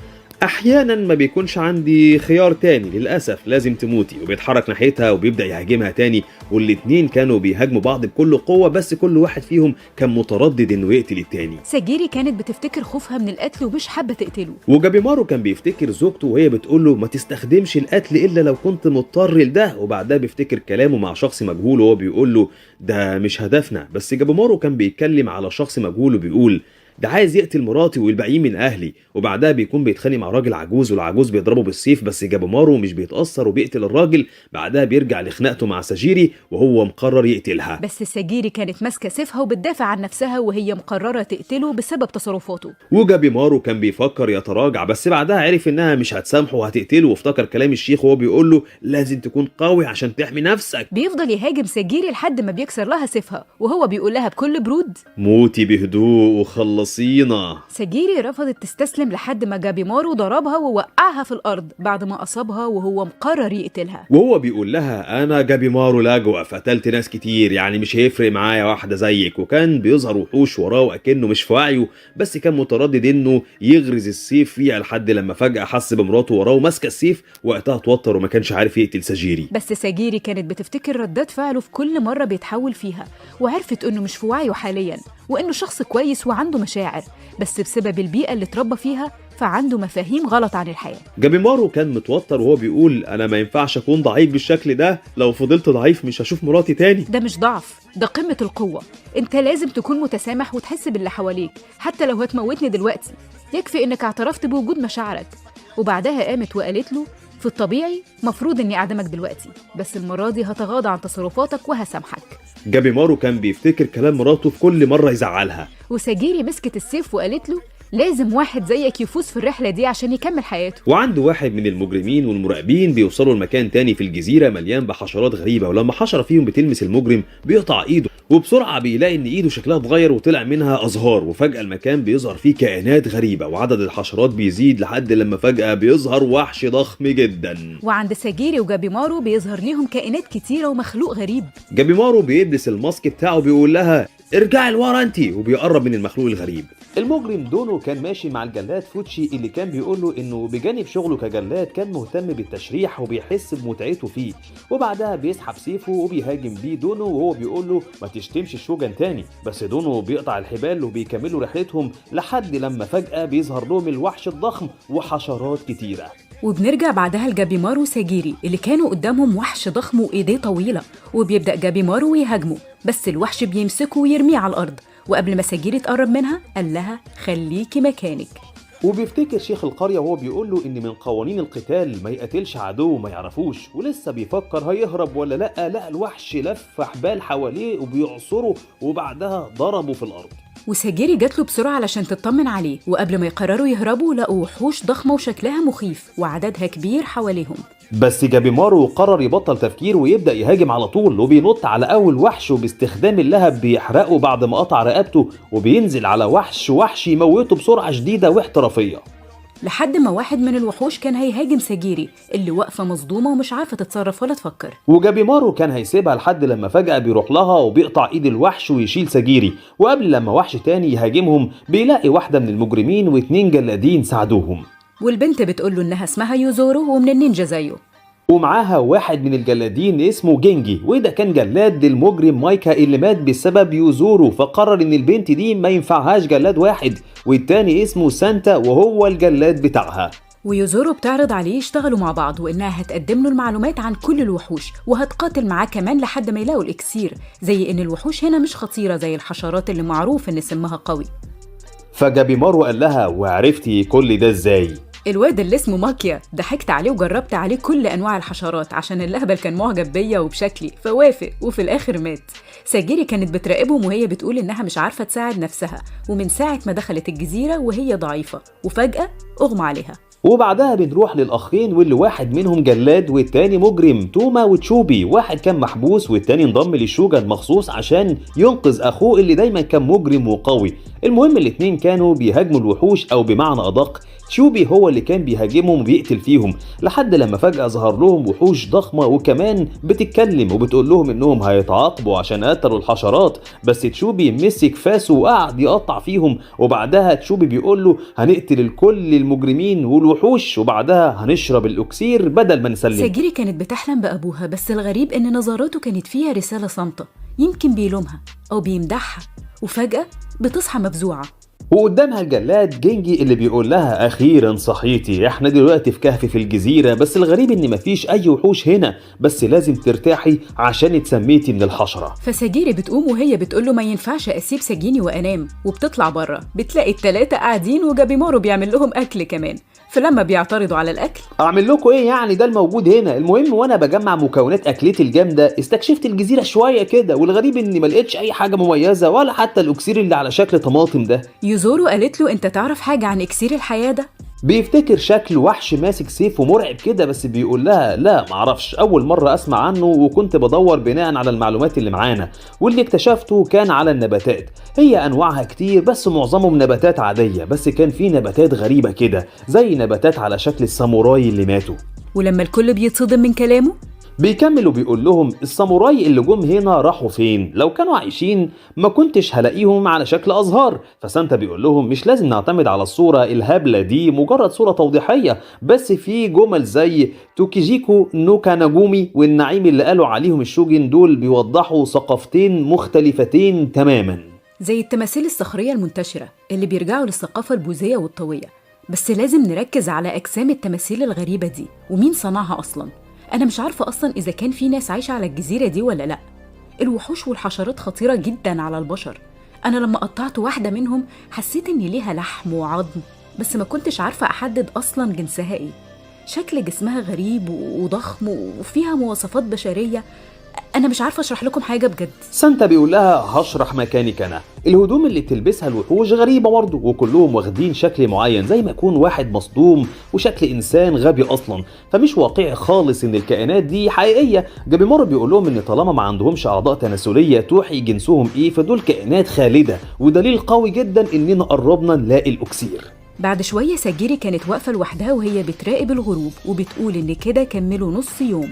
احيانا ما بيكونش عندي خيار تاني للاسف، لازم تموتي. وبيتحرك ناحيتها وبيبدا يهاجمها تاني، والاتنين كانوا بيهاجموا بعض بكل قوه، بس كل واحد فيهم كان متردد انه يقتل التاني. ساجيري كانت بتفتكر خوفها من القتل ومش حابه تقتله. وجابيمارو كان بيفتكر زوجته وهي بتقول له ما تستخدمش القتل الا لو كنت مضطر لده، وبعدها بيفتكر كلامه مع شخص مجهول وهو بيقول له ده مش هدفنا. بس جابيمارو كان بيتكلم على شخص مجهول وبيقول ده عايز يقتل مراتي والباقيين من اهلي. وبعدها بيكون بيتخانق مع راجل عجوز، والعجوز بيضربه بالسيف، بس جابيمارو مش بيتاثر وبيقتل الراجل. بعدها بيرجع لخناقته مع ساجيري وهو مقرر يقتلها. بس ساجيري كانت ماسكه سيفها وبتدافع عن نفسها وهي مقرره تقتله بسبب تصرفاته. وجابيمارو كان بيفكر يتراجع، بس بعدها عرف انها مش هتسامحه وهتقتله، وافتكر كلام الشيخ وهو بيقول له لازم تكون قوي عشان تحمي نفسك. بيفضل يهاجم ساجيري لحد ما بيكسر لها سيفها، وهو بيقول لها بكل برود موتي بهدوء وخلصينا. ساجيري رفضت تستسلم لحد ما جابيمارو ضربها ووقعها في الارض بعد ما اصابها وهو مقرر يقتلها. وهو بيقول لها انا جابيمارو لاجوف، قتلت ناس كتير، يعني مش هيفرق معايا واحده زيك. وكان بيظهر وحوش وراه وأكنه مش في وعيه، بس كان متردد انه يغرز السيف فيها لحد لما فجاه حس بمراته وراه وماسكه السيف. وقتها اتوتر وما كانش عارف يقتل ساجيري. بس ساجيري كانت بتفتكر ردات فعله في كل مره بيتحول فيها، وعرفت انه مش في وعيه حاليا، وانه شخص كويس وعنده مشاعر، بس بسبب البيئه اللي اتربى فيها فعنده مفاهيم غلط عن الحياه. جابيمارو كان متوتر وهو بيقول انا ما ينفعش اكون ضعيف بالشكل ده، لو فضلت ضعيف مش هشوف مراتي تاني. ده مش ضعف، ده قمه القوه. انت لازم تكون متسامح وتحس باللي حواليك حتى لو هتموتني دلوقتي، يكفي انك اعترفت بوجود مشاعرك. وبعدها قامت وقالت له في الطبيعي مفروض اني اعدمك دلوقتي، بس المره دي هتغاضى عن تصرفاتك وهسامحك. جابيمارو كان بيفتكر كلام مراته في كل مره يزعلها. وساجيري مسكت السيف وقالت له لازم واحد زيك يفوز في الرحله دي عشان يكمل حياته. وعنده واحد من المجرمين والمراقبين بيوصلوا لمكان تاني في الجزيره مليان بحشرات غريبه، ولما حشره فيهم بتلمس المجرم بيقطع ايده، وبسرعه بيلاقي ان ايده شكلها اتغير وطلع منها ازهار. وفجاه المكان بيظهر فيه كائنات غريبه، وعدد الحشرات بيزيد لحد لما فجاه بيظهر وحش ضخم جدا. وعند ساجيري وجابيمارو بيظهر ليهم كائنات كتيره ومخلوق غريب. جابيمارو بيلبس الماسك بتاعه بيقول لها ارجعي لورا انتي، وبيقرب من المخلوق الغريب. المجرم دونو كان ماشي مع الجلاد فوتشي اللي كان بيقول له انه بجانب شغله كجلاد كان مهتم بالتشريح وبيحس بمتعته فيه. وبعدها بيسحب سيفه وبيهاجم بيه دونو وهو بيقول له ما تشتمش الشوجن تاني، بس دونو بيقطع الحبال وبيكملوا رحلتهم لحد لما فجأة بيظهر لهم الوحش الضخم وحشرات كتيرة. وبنرجع بعدها لجابيمارو وساجيري اللي كانوا قدامهم وحش ضخم وايديه طويله، وبيبدأ جابيمارو ويهاجمه، بس الوحش بيمسكه ويرميه على الارض، وقبل ما ساجيري تقرب منها قال لها خليكي مكانك. وبيفتكر شيخ القرية وهو بيقول له إن من قوانين القتال ما يقتلش عدو ما يعرفوش، ولسه بيفكر هيهرب ولا لأ الوحش لف حبال حواليه وبيعصره وبعدها ضربه في الأرض. وساجيري جات له بسرعة علشان تطمن عليه، وقبل ما يقرروا يهربوا لقوا وحوش ضخمة وشكلها مخيف وعددها كبير حواليهم. بس جابيمارو قرر يبطل تفكير ويبدأ يهاجم على طول، وبينط على أول وحش وباستخدام اللهب بيحرقه بعد ما قطع رقبته، وبينزل على وحش يموته بسرعة شديدة واحترافية. لحد ما واحد من الوحوش كان هيهاجم ساجيري اللي واقفة مصدومة ومش عارفة تتصرف ولا تفكر. وجابيمارو كان هيسيبها لحد لما فجأة بيروح لها وبيقطع ايد الوحش ويشيل ساجيري، وقبل لما وحش تاني يهاجمهم بيلاقي واحدة من المجرمين واتنين جلادين ساعدوهم. والبنت بتقوله انها اسمها يوزورو ومن النينجا زيه، ومعاها واحد من الجلادين اسمه جينجي، وده كان جلاد المجرم مايكا اللي مات بسبب يوزورو، فقرر ان البنت دي ما ينفعهاش جلاد واحد، والتاني اسمه سانتا وهو الجلاد بتاعها. ويوزورو بتعرض عليه يشتغلوا مع بعض وانها هتقدم له المعلومات عن كل الوحوش وهتقاتل معاه كمان لحد ما يلاقوا الاكسير، زي ان الوحوش هنا مش خطيرة زي الحشرات اللي معروف ان سمها قوي. فجابيمارو قال لها وعرفتي كل ده ازاي؟ الواد اللي اسمه ماكيا ضحكت عليه وجربت عليه كل انواع الحشرات عشان اللهبل كان معجب بيا وبشكلي فوافق، وفي الاخر مات. ساجيري كانت بتراقبهم وهي بتقول انها مش عارفه تساعد نفسها، ومن ساعه ما دخلت الجزيره وهي ضعيفه، وفجاه اغمى عليها. وبعدها بنروح للأخين واللي واحد منهم جلاد والتاني مجرم، توما وتشوبي. واحد كان محبوس والتاني انضم للشوجن مخصوص عشان ينقذ أخوه اللي دايما كان مجرم وقوي. المهم الاتنين كانوا بيهاجموا الوحوش، أو بمعنى أدق تشوبي هو اللي كان بيهاجمهم وبيقتل فيهم، لحد لما فجأة ظهر لهم وحوش ضخمة وكمان بتتكلم وبتقول لهم انهم هيتعاقبوا عشان قتلوا الحشرات. بس تشوبي مسك فاسه وقعد يقطع فيهم، وبعدها تشوبي بيقول له هنقتل الكل المجرمين والوحوش وبعدها هنشرب الاكسير بدل ما نسلم. ساجيري كانت بتحلم بأبوها، بس الغريب ان نظراته كانت فيها رسالة صامتة، يمكن بيلومها او بيمدحها، وفجأة بتصحى مفزوعة. وقدامها الجلاد جينجي اللي بيقول لها اخيرا صحيتي، احنا دلوقتي في كهف في الجزيرة، بس الغريب ان مفيش اي وحوش هنا، بس لازم ترتاحي عشان اتسميتي من الحشرة. فساجيري بتقوم وهي بتقوله ما ينفعش اسيب سجيني وانام، وبتطلع بره بتلاقي التلاتة قاعدين وجابيمارو بيعمل لهم اكل كمان. فلما بيعترضوا على الاكل، اعمل لكم ايه يعني، ده الموجود هنا. المهم وانا بجمع مكونات اكلتي الجامده استكشفت الجزيره شويه كده، والغريب اني ما لقيتش اي حاجه مميزه ولا حتى الاكسير اللي على شكل طماطم ده. يوزورو قالت له انت تعرف حاجه عن اكسير الحياه ده؟ بيفتكر شكل وحش ماسك سيف ومرعب كده، بس بيقول لها لا معرفش، اول مرة اسمع عنه وكنت بدور بناء على المعلومات اللي معانا، واللي اكتشفته كان على النباتات. هي انواعها كتير بس معظمهم نباتات عادية، بس كان في نباتات غريبة كده زي نباتات على شكل الساموراي اللي ماتوا. ولما الكل بيتصدم من كلامه بيكمل وبيقول لهم الساموراي اللي جم هنا راحوا فين؟ لو كانوا عايشين ما كنتش هلاقيهم على شكل أزهار. فسانتا بيقول لهم مش لازم نعتمد على الصورة الهبلة دي، مجرد صورة توضيحية، بس في جمل زي توكيجيكو نو كاناجومي والنعيم اللي قالوا عليهم الشوجن دول بيوضحوا ثقافتين مختلفتين تماما، زي التماثيل الصخرية المنتشرة اللي بيرجعوا للثقافة البوذية والطوية. بس لازم نركز على أجسام التماثيل الغريبة دي ومين صنعها أصلاً. أنا مش عارفة أصلاً إذا كان في ناس عايشة على الجزيرة دي ولا لأ. الوحوش والحشرات خطيرة جداً على البشر. أنا لما قطعت واحدة منهم حسيت إن ليها لحم وعظم، بس ما كنتش عارفة أحدد أصلاً جنسها إيه. شكل جسمها غريب وضخم وفيها مواصفات بشرية. أنا مش عارفة أشرح لكم حاجة بجد. سانتا بيقول لها هشرح مكانك أنا. الهدوم اللي بتلبسها الوحوش غريبة برضه، وكلهم واخدين شكل معين زي ما يكون واحد مصدوم وشكل إنسان غبي أصلا، فمش واقعي خالص إن الكائنات دي حقيقية. جابيمارو بيقول لهم إن طالما ما عندهمش أعضاء تناسلية توحي جنسهم إيه، فدول كائنات خالدة، ودليل قوي جدا إننا قربنا نلاقي الأكسير. بعد شوية ساجيري كانت واقفة لوحدها وهي بتراقب الغروب وبتقول إن كده كملوا نص يوم.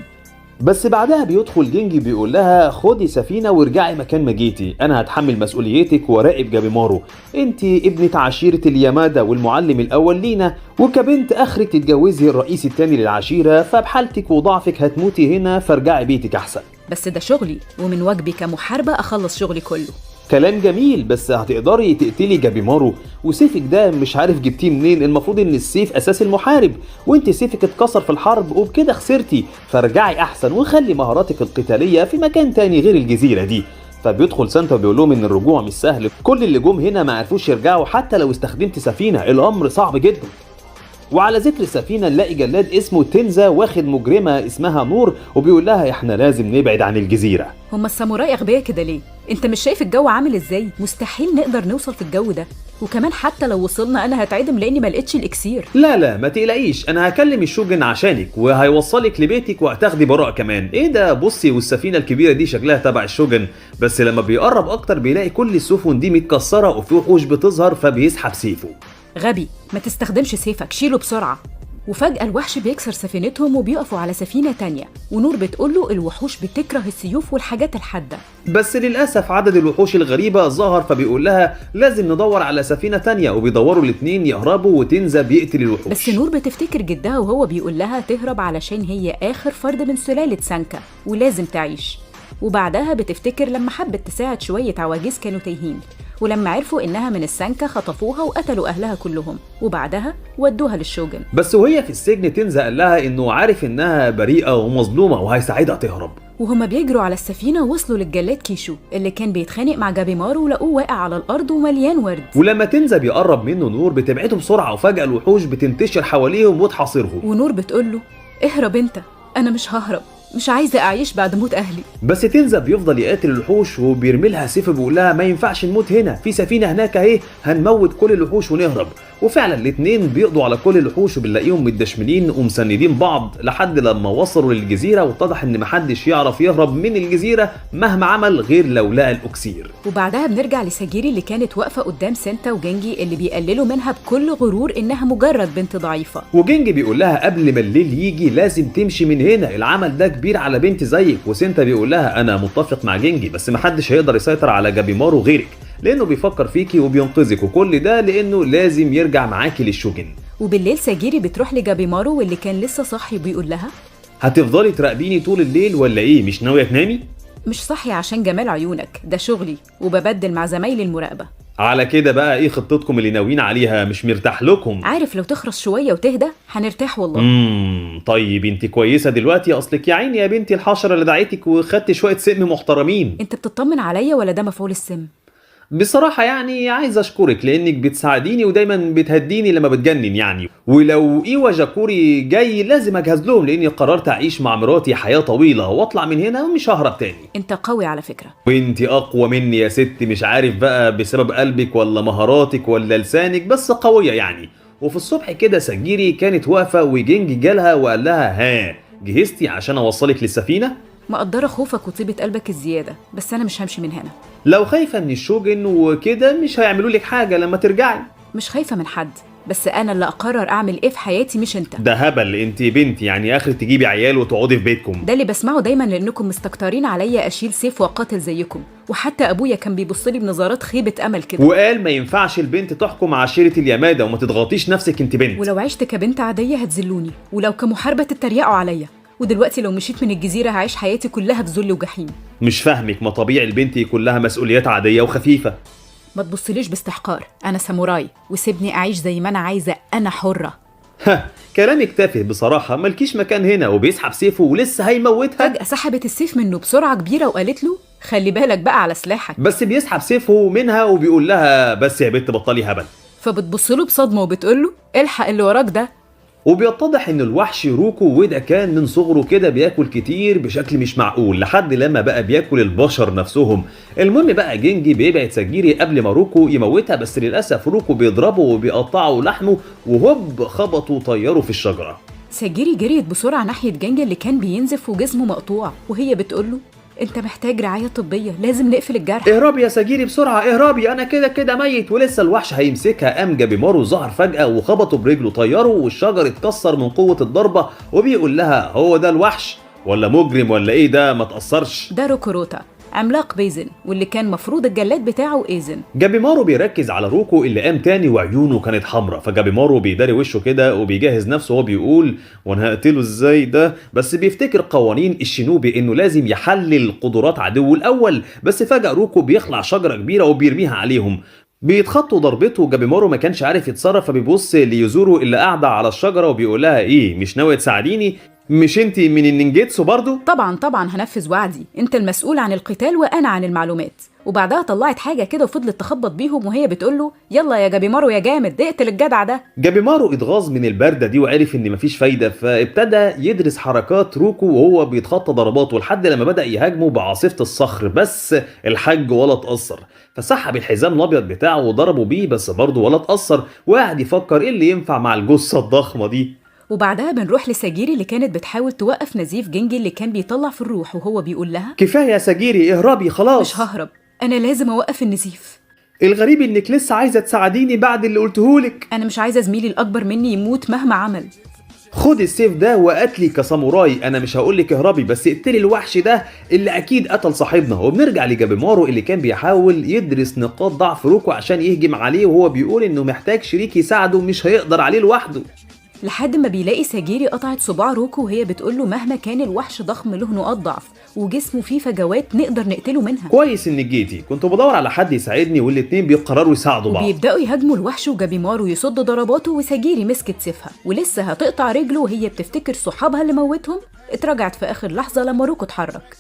بس بعدها بيدخل جينجي بيقول لها خدي سفينة وارجعي مكان ما جيتي، انا هتحمل مسؤوليتك وراقب جابيمارو، انت ابنة عشيرة اليامادا والمعلم الاول لينا، وكبنت اخرك تتجوزي الرئيس التاني للعشيرة، فبحالتك وضعفك هتموتي هنا، فارجعي بيتك احسن. بس ده شغلي ومن واجبي كمحاربة اخلص شغلي كله. كلام جميل، بس هتقدري تقتلي جابيمارو؟ وسيفك ده مش عارف جبتيه منين، المفروض ان السيف اساس المحارب، وانت سيفك اتكسر في الحرب وبكده خسرتي، فارجعي احسن وخلي مهاراتك القتالية في مكان تاني غير الجزيرة دي. فبيدخل سانتا وبيقول لهم ان الرجوع مش سهل، كل اللي جم هنا ما عرفوش يرجعوا حتى لو استخدمت سفينة، الامر صعب جدا. وعلى ذكر السفينة نلاقي جلاد اسمه تنزا واخد مجرمة اسمها نور وبيقول لها احنا لازم نبعد عن الجزيرة. هما الساموراي اغبياء كده ليه؟ انت مش شايف الجو عامل ازاي؟ مستحيل نقدر نوصل في الجو ده، وكمان حتى لو وصلنا انا هتعدم لاني ما لقيتش الاكسير. لا ما تقلقيش، انا هكلم الشوجن عشانك وهيوصلك لبيتك وهتاخدي براءة كمان. ايه ده، بصي والسفينة الكبيرة دي شكلها تبع الشوجن، بس لما بيقرب اكتر بيلاقي كل السفن دي متكسرة وفي وحوش بتظهر فبيسحب سيفه. غبي، ما تستخدمش سيفك، شيله بسرعة. وفجأة الوحش بيكسر سفينتهم وبيقفوا على سفينة تانية، ونور بتقوله الوحوش بتكره السيوف والحاجات الحادة. بس للأسف عدد الوحوش الغريبة ظهر، فبيقول لها لازم ندور على سفينة تانية، وبيدوروا الاتنين يهربوا وتنزا بيقتل الوحوش. بس نور بتفتكر جدها وهو بيقول لها تهرب علشان هي آخر فرد من سلالة سانكا ولازم تعيش. وبعدها بتفتكر لما حبت تساعد شوية عواجيز كانوا تايهين، ولما عرفوا إنها من السانكا خطفوها وقتلوا أهلها كلهم، وبعدها ودوها للشوجن. بس وهي في السجن تنزا قال لها إنه عارف إنها بريئة ومظلومة وهيساعدها تهرب. وهما بيجروا على السفينة وصلوا للجلاد كيشو اللي كان بيتخانق مع جابيمارو، ولقوه واقع على الأرض ومليان ورد. ولما تنزا بيقرب منه نور بتبعده بسرعة، وفجأة الوحوش بتنتشر حواليهم وتحاصرهم. ونور بتقوله اهرب انت، أنا مش ههرب، مش عايزة أعيش بعد موت أهلي. بس تنزا بيفضل يقاتل الوحوش وبيرمي لها سيف، بيقول لها ما ينفعش نموت هنا، في سفينة هناك اهي هنموت كل الوحوش ونهرب. وفعلا الاتنين بيقضوا على كل الوحوش وبنلاقيهم متدشملين ومسندين بعض لحد لما وصلوا للجزيرة، واتضح ان محدش يعرف يهرب من الجزيرة مهما عمل غير لو لقى الاكسير. وبعدها بنرجع لساجيري اللي كانت واقفة قدام سنتا وجينجي اللي بيقللوا منها بكل غرور انها مجرد بنت ضعيفة. وجينجي بيقول لها قبل ما الليل يجي لازم تمشي من هنا، العمل ده كبير على بنت زيك. وسنتا بيقول لها انا متفق مع جينجي، بس محدش هيقدر يسيطر على جابيمارو غيرك، لانه بيفكر فيكي وبينقذك، وكل ده لانه لازم يرجع معاكي للشوجن. وبالليل ساجيري بتروح لجابيمارو واللي كان لسه صاحي وبيقول لها هتفضلي تراقبيني طول الليل ولا ايه؟ مش ناويه تنامي؟ مش صحي عشان جمال عيونك، ده شغلي وببدل مع زمايلي المراقبة. على كده بقى ايه خطتكم اللي ناويين عليها؟ مش مرتاح لكم؟ عارف لو تخرس شوية وتهدى هنرتاح والله. طيب انت كويسه دلوقتي؟ اصلك يا عيني يا بنتي الحشره اللي دعيتك وخدت شويه سم محترمين. انت بتطمن عليا ولا ده مفعول السم؟ بصراحة يعني عايز أشكرك لأنك بتساعديني ودايما بتهديني لما بتجنن يعني. ولو إيوا جاكوري جاي لازم أجهز لهم، لأني قررت أعيش مع مراتي حياة طويلة وأطلع من هنا ومش ههرب تاني. أنت قوي على فكرة. وأنت أقوى مني يا ست، مش عارف بقى بسبب قلبك ولا مهاراتك ولا لسانك، بس قوية يعني. وفي الصبح كده ساجيري كانت واقفة وجينجي جالها وقال لها ها جهزتي عشان أوصلك للسفينة؟ مقدرة خوفك وطيبة قلبك الزيادة، بس أنا مش همشي من هنا. لو خايفة من الشوجن وكده مش هيعملوا لك حاجة لما ترجعي. مش خايفة من حد، بس أنا اللي أقرر أعمل إيه في حياتي مش أنت. ده هبل، أنت بنت يعني آخر تجيبي عيال وتقعدي في بيتكم. ده اللي بسمعه دايما لأنكم مستكترين عليا أشيل سيف وقاتل زيكم، وحتى أبويا كان بيبصلي بنظرات خيبة أمل كده، وقال ما ينفعش البنت تحكم عشيرة اليمادة وما تضغطيش نفسك، أنت بنت. ولو عشت كبنت عادية هتذلوني، ولو كمحاربة تتريقوا عليا، ودلوقتي لو مشيت من الجزيرة هعيش حياتي كلها في ذل وجحيم. مش فاهمك، ما طبيعي البنت يكون لها مسؤوليات عادية وخفيفة. ما تبصليش باستحقار، أنا ساموراي وسيبني أعيش زي ما أنا عايزة، أنا حرة. كلامك تافه بصراحة، ملكيش مكان هنا. وبيسحب سيفه ولسه هيموتها. فجأة سحبت السيف منه بسرعة كبيرة وقالت له خلي بالك بقى على سلاحك. بس بيسحب سيفه منها وبيقول لها بس يا بنت بطلي هبل. فبتبصله بصدمة وبتقول له الحق اللي وراك ده. وبيتضح ان الوحش روكو وده كان من صغره كده بياكل كتير بشكل مش معقول لحد لما بقى بياكل البشر نفسهم. المهم بقى جينجي بيبعد ساجيري قبل ما روكو يموتها، بس للاسف روكو بيضربه وبيقطعه لحمه وهوب خبطوا طيره في الشجره. ساجيري جريت بسرعه ناحيه جينجي اللي كان بينزف وجسمه مقطوع، وهي بتقول له انت محتاج رعايه طبيه، لازم نقفل الجرح. اهربي يا ساجيري بسرعه اهربي، انا كده كده ميت. ولسه الوحش هيمسكها قام جابيمارو ظهر فجاه وخبطه برجله طيره والشجر اتكسر من قوه الضربه، وبيقول لها هو ده الوحش ولا مجرم ولا ايه ده؟ ما تاثرش. ده روكوروتا عملاق بيزن، واللي كان مفروض الجلاد بتاعه ايزن. جابيمارو بيركز على روكو اللي قام تاني وعيونه كانت حمراء، فجابيمارو بيداري وشه كده وبيجهز نفسه وهو بيقول وانا هقتله ازاي ده، بس بيفتكر قوانين الشينوبي انه لازم يحلل قدرات عدوه الاول. بس فجأة روكو بيخلع شجرة كبيرة وبيرميها عليهم، بيتخطوا ضربته. جابيمارو ما كانش عارف يتصرف، فبيبص ليوزورو اللي قاعده على الشجره وبيقول لها ايه مش ناويه تساعديني؟ مش انت من النينجيتسو برضو؟ طبعا هنفذ وعدي، انت المسؤول عن القتال وانا عن المعلومات. وبعدها طلعت حاجه كده وفضلت تخبط بيهم وهي بتقول له يلا يا جابيمارو يا جامد اقتل الجدع ده. جابيمارو اتغاظ من البرده دي وعرف ان مفيش فايده، فابتدى يدرس حركات روكو وهو بيتخطى ضرباته لحد لما بدا يهاجمه بعاصفه الصخر، بس الحاج ولا اتاثر. فسحب الحزام الابيض بتاعه وضربه بيه بس برضه ولا اتاثر، وقعد يفكر ايه اللي ينفع مع الجثه الضخمه دي. وبعدها بنروح لساجيري اللي كانت بتحاول توقف نزيف جينجي اللي كان بيطلع في الروح، وهو بيقول لها كفايه يا ساجيري اهربي خلاص. مش ههرب، انا لازم اوقف النزيف. الغريب انك لسه عايزه تساعديني بعد اللي قلتهولك. انا مش عايزه زميلي الاكبر مني يموت مهما عمل. خد السيف ده وقتلي كساموراي، انا مش هقولك اهربي بس اقتلي الوحش ده اللي اكيد قتل صاحبنا. وبنرجع لجابيمارو اللي كان بيحاول يدرس نقاط ضعف روكو عشان يهجم عليه، وهو بيقول انه محتاج شريك يساعده مش هيقدر عليه لوحده، لحد ما بيلاقي ساجيري قطعت صباع روكو وهي بتقول له مهما كان الوحش ضخم له نقاط ضعف وجسمه فيه فجوات نقدر نقتله منها. كويس انك جيتي، كنت بدور على حد يساعدني والاتنين بيقرروا يساعدوا بعض. وبيبداوا يهاجموا الوحش وجابيمارو يصد ضرباته، وساجيري مسكت سيفها ولسه هتقطع رجله وهي بتفتكر صحابها اللي موتهم اتراجعت في اخر لحظه لما روكو اتحرك.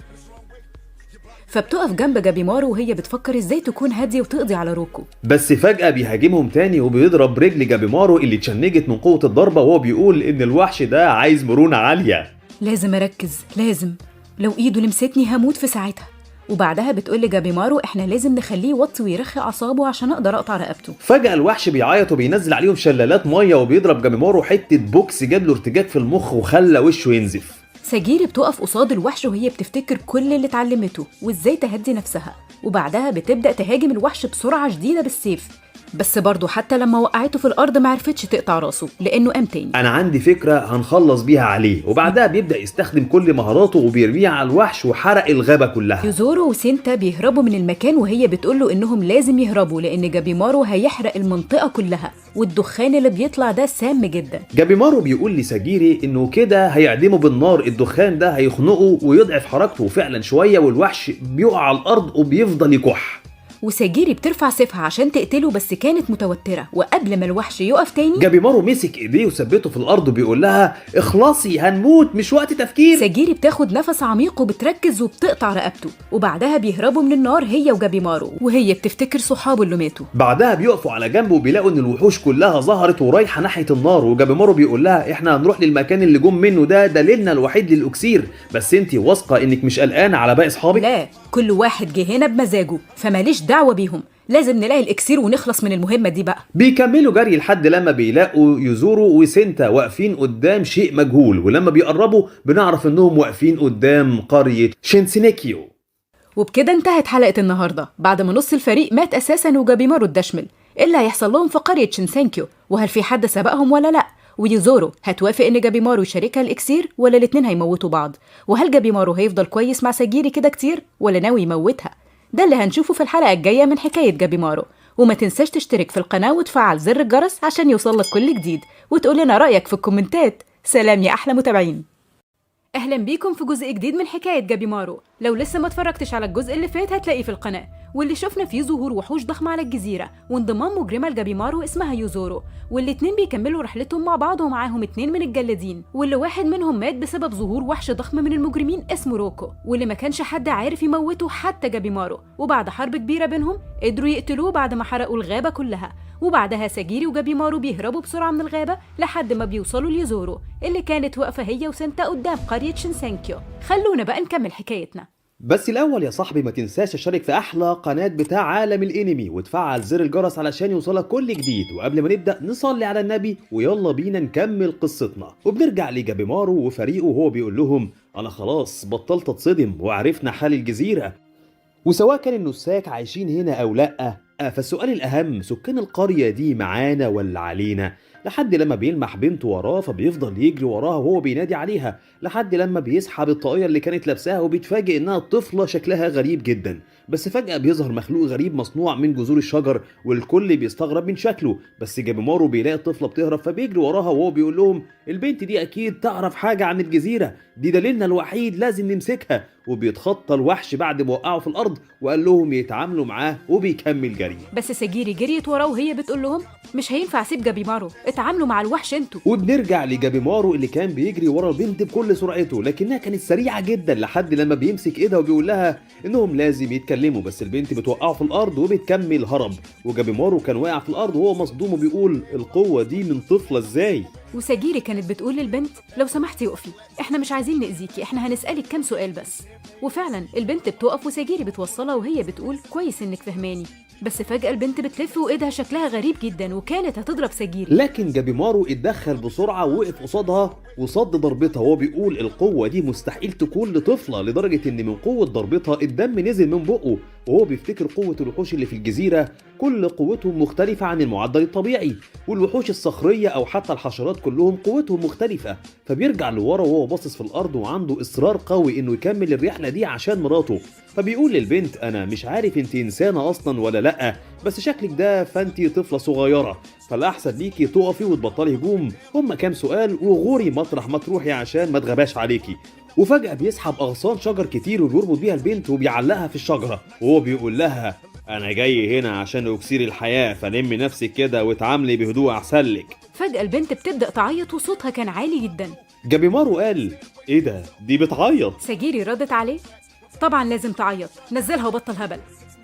فبتقف جنب جابيمارو وهي بتفكر ازاي تكون هاديه وتقضي على روكو، بس فجأة بيهاجمهم تاني وبيضرب رجل جابيمارو اللي اتشنجت من قوة الضربة، وهو بيقول ان الوحش ده عايز مرونة عالية. لازم اركز، لازم لو ايده لمستني هموت في ساعتها. وبعدها بتقول لجابيمارو احنا لازم نخليه يوطي ويرخي اعصابه عشان اقدر اقطع رقبته. فجأة الوحش بيعيط وبينزل عليهم شلالات ميه وبيضرب جابيمارو حتة بوكس جاب له ارتجاج في المخ وخلى وشه ينزف. ساجيري بتقف قصاد الوحش وهي بتفتكر كل اللي اتعلمته وازاي تهدي نفسها، وبعدها بتبدأ تهاجم الوحش بسرعة شديدة بالسيف، بس برضه حتى لما وقعته في الأرض معرفتش تقطع راسه لأنه قام تاني. أنا عندي فكرة هنخلص بيها عليه، وبعدها بيبدأ يستخدم كل مهاراته وبيرميها على الوحش وحرق الغابة كلها. يوزورو وسينتا بيهربوا من المكان وهي بتقوله إنهم لازم يهربوا لأن جابيمارو هيحرق المنطقة كلها، والدخان اللي بيطلع ده سام جدا. جابيمارو بيقول لساجيري إنه كده هيعدمه بالنار، الدخان ده هيخنقه ويضعف حركته، وفعلا شوية والوحش بيقع على الأرض وبيفضل يكح. وساجيري بترفع سيفها عشان تقتله بس كانت متوترة، وقبل ما الوحش يقف تاني جابيمارو مسك ايديه وثبته في الارض وبيقول لها اخلصي هنموت مش وقت تفكير. ساجيري بتاخد نفس عميق وبتركز وبتقطع رقبته، وبعدها بيهربوا من النار هي وجابيمارو وهي بتفتكر صحابه اللي ماتوا. بعدها بيقفوا على جنب وبيلاقوا ان الوحوش كلها ظهرت ورايحه ناحيه النار، وجابيمارو بيقول لها احنا هنروح للمكان اللي جم منه، ده دليلنا الوحيد للاكسير، بس انتي واثقه انك مش قلقانه على باقي اصحابك؟ لا، كل واحد جه هنا بمزاجه فماليش دعوه بيهم، لازم نلاقي الاكسير ونخلص من المهمه دي بقى. بيكملوا جري لحد لما بيلاقوا يوزورو وسينتا واقفين قدام شيء مجهول، ولما بيقربوا بنعرف انهم واقفين قدام قريه شينسينيكيو. وبكده انتهت حلقه النهارده بعد ما نص الفريق مات اساسا وجابيمارو اتدشمل. ايه اللي هيحصل لهم في قريه شينسينكيو؟ وهل في حد سبقهم ولا لا؟ ويوزورو هتوافق ان جابيمارو يشاركها الاكسير ولا الاتنين هيموتوا بعض؟ وهل جابيمارو هيفضل كويس مع ساجيري كده كتير ولا ناوي يموتها؟ ده اللي هنشوفه في الحلقة الجاية من حكاية جابيمارو. وما تنساش تشترك في القناة وتفعل زر الجرس عشان يوصلك كل جديد، وتقول لنا رأيك في الكومنتات. سلام يا أحلى متابعين. أهلا بيكم في جزء جديد من حكاية جابيمارو. لو لسه ما اتفرجتش على الجزء اللي فات هتلاقيه في القناة، واللي شفنا فيه ظهور وحوش ضخمة على الجزيرة وانضمام مجرمة لجابيمارو اسمها يوزورو، والاتنين بيكملوا رحلتهم مع بعض ومعاهم 2 من الجلادين، واللي واحد منهم مات بسبب ظهور وحش ضخم من المجرمين اسمه روكو، واللي ما كانش حد عارف يموته حتى جابيمارو، وبعد حرب كبيرة بينهم قدروا يقتلوه بعد ما حرقوا الغابة كلها. وبعدها ساجيري وجابيمارو بيهربوا بسرعة من الغابة لحد ما بيوصلوا ليوزورو اللي كانت واقفة هي وسنتا قدام قرية شينسينكيو. خلونا بقى نكمل حكايتنا. بس الأول يا صاحبي ما تنساش تشترك في أحلى قناة بتاع عالم الإنمي وتفعل زر الجرس علشان يوصلك كل جديد. وقبل ما نبدأ نصلي على النبي ويلا بينا نكمل قصتنا. وبنرجع لجابيمارو وفريقه وهو بيقول لهم أنا خلاص بطلت أتصدم وعرفنا حال الجزيرة، وسواء كان النساك عايشين هنا أو لأ، فالسؤال الأهم سكان القرية دي معانا ولا علينا؟ لحد لما بيلمح بنته وراه فبيفضل يجري وراها وهو بينادي عليها لحد لما بيسحب الطاقية اللي كانت لابساها وبيتفاجئ انها طفلة شكلها غريب جدا. بس فجأة بيظهر مخلوق غريب مصنوع من جذور الشجر والكل بيستغرب من شكله، بس جابيمارو بيلاقي الطفلة بتهرب فبيجري وراها وهو بيقول لهم البنت دي اكيد تعرف حاجة عن الجزيرة، دي دليلنا الوحيد لازم نمسكها. وبيتخطى الوحش بعد ما وقعه في الارض وقال لهم يتعاملوا معاه وبيكمل جري. بس ساجيري جريت وراه وهي بتقول لهم مش هينفع اسيب جابيمارو، اتعاملوا مع الوحش انتوا. وبنرجع لجابيمارو اللي كان بيجري ورا البنت بكل سرعته لكنها كانت سريعه جدا لحد لما بيمسك ايدها وبيقول لها انهم لازم يتكلموا، بس البنت بتوقعه في الارض وبتكمل هرب. وجابيمارو كان واقع في الارض وهو مصدوم وبيقول القوه دي من طفله ازاي؟ وساجيري كانت بتقول للبنت لو سمحتي اقفي، احنا مش عايزين نأذيكي، احنا هنسألك كام سؤال بس. وفعلا البنت بتقف وساجيري بتوصلها وهي بتقول كويس انك فهماني. بس فجأة البنت بتلف وايدها شكلها غريب جدا وكانت هتضرب ساجيري، لكن جابيمارو اتدخل بسرعة ووقف قصادها وصد ضربتها وهو بيقول القوة دي مستحيل تكون لطفلة، لدرجة ان من قوة ضربتها الدم نزل من بقه. وهو بيفتكر قوة الوحوش اللي في الجزيرة كل قوتهم مختلفة عن المعدل الطبيعي، والوحوش الصخرية او حتى الحشرات كلهم قوتهم مختلفة. فبيرجع لورا وهو باصص في الارض وعنده اصرار قوي انه يكمل الرحلة دي عشان مراته. فبيقول للبنت انا مش عارف انت انسانة اصلا ولا لأ، بس شكلك ده فانتي طفلة صغيرة، فالأحسن ليكي تقفي وتبطلي هجوم. هما كام سؤال وغوري مطرح ما تروحي عشان ما تغباش عليكي. وفجأة بيسحب أغصان شجر كتير وبيربط بيها البنت وبيعلقها في الشجرة وهو بيقول لها أنا جاي هنا عشان أكسير الحياة، فلمي نفسك كده وتعاملي بهدوء أحسن لك. فجأة البنت بتبدأ تعيط وصوتها كان عالي جدا. جابيمارو قال إيه ده؟ دي بتعيط. ساجيري ردت عليه طبعا لازم تعيط، نزلها وبطل هبل.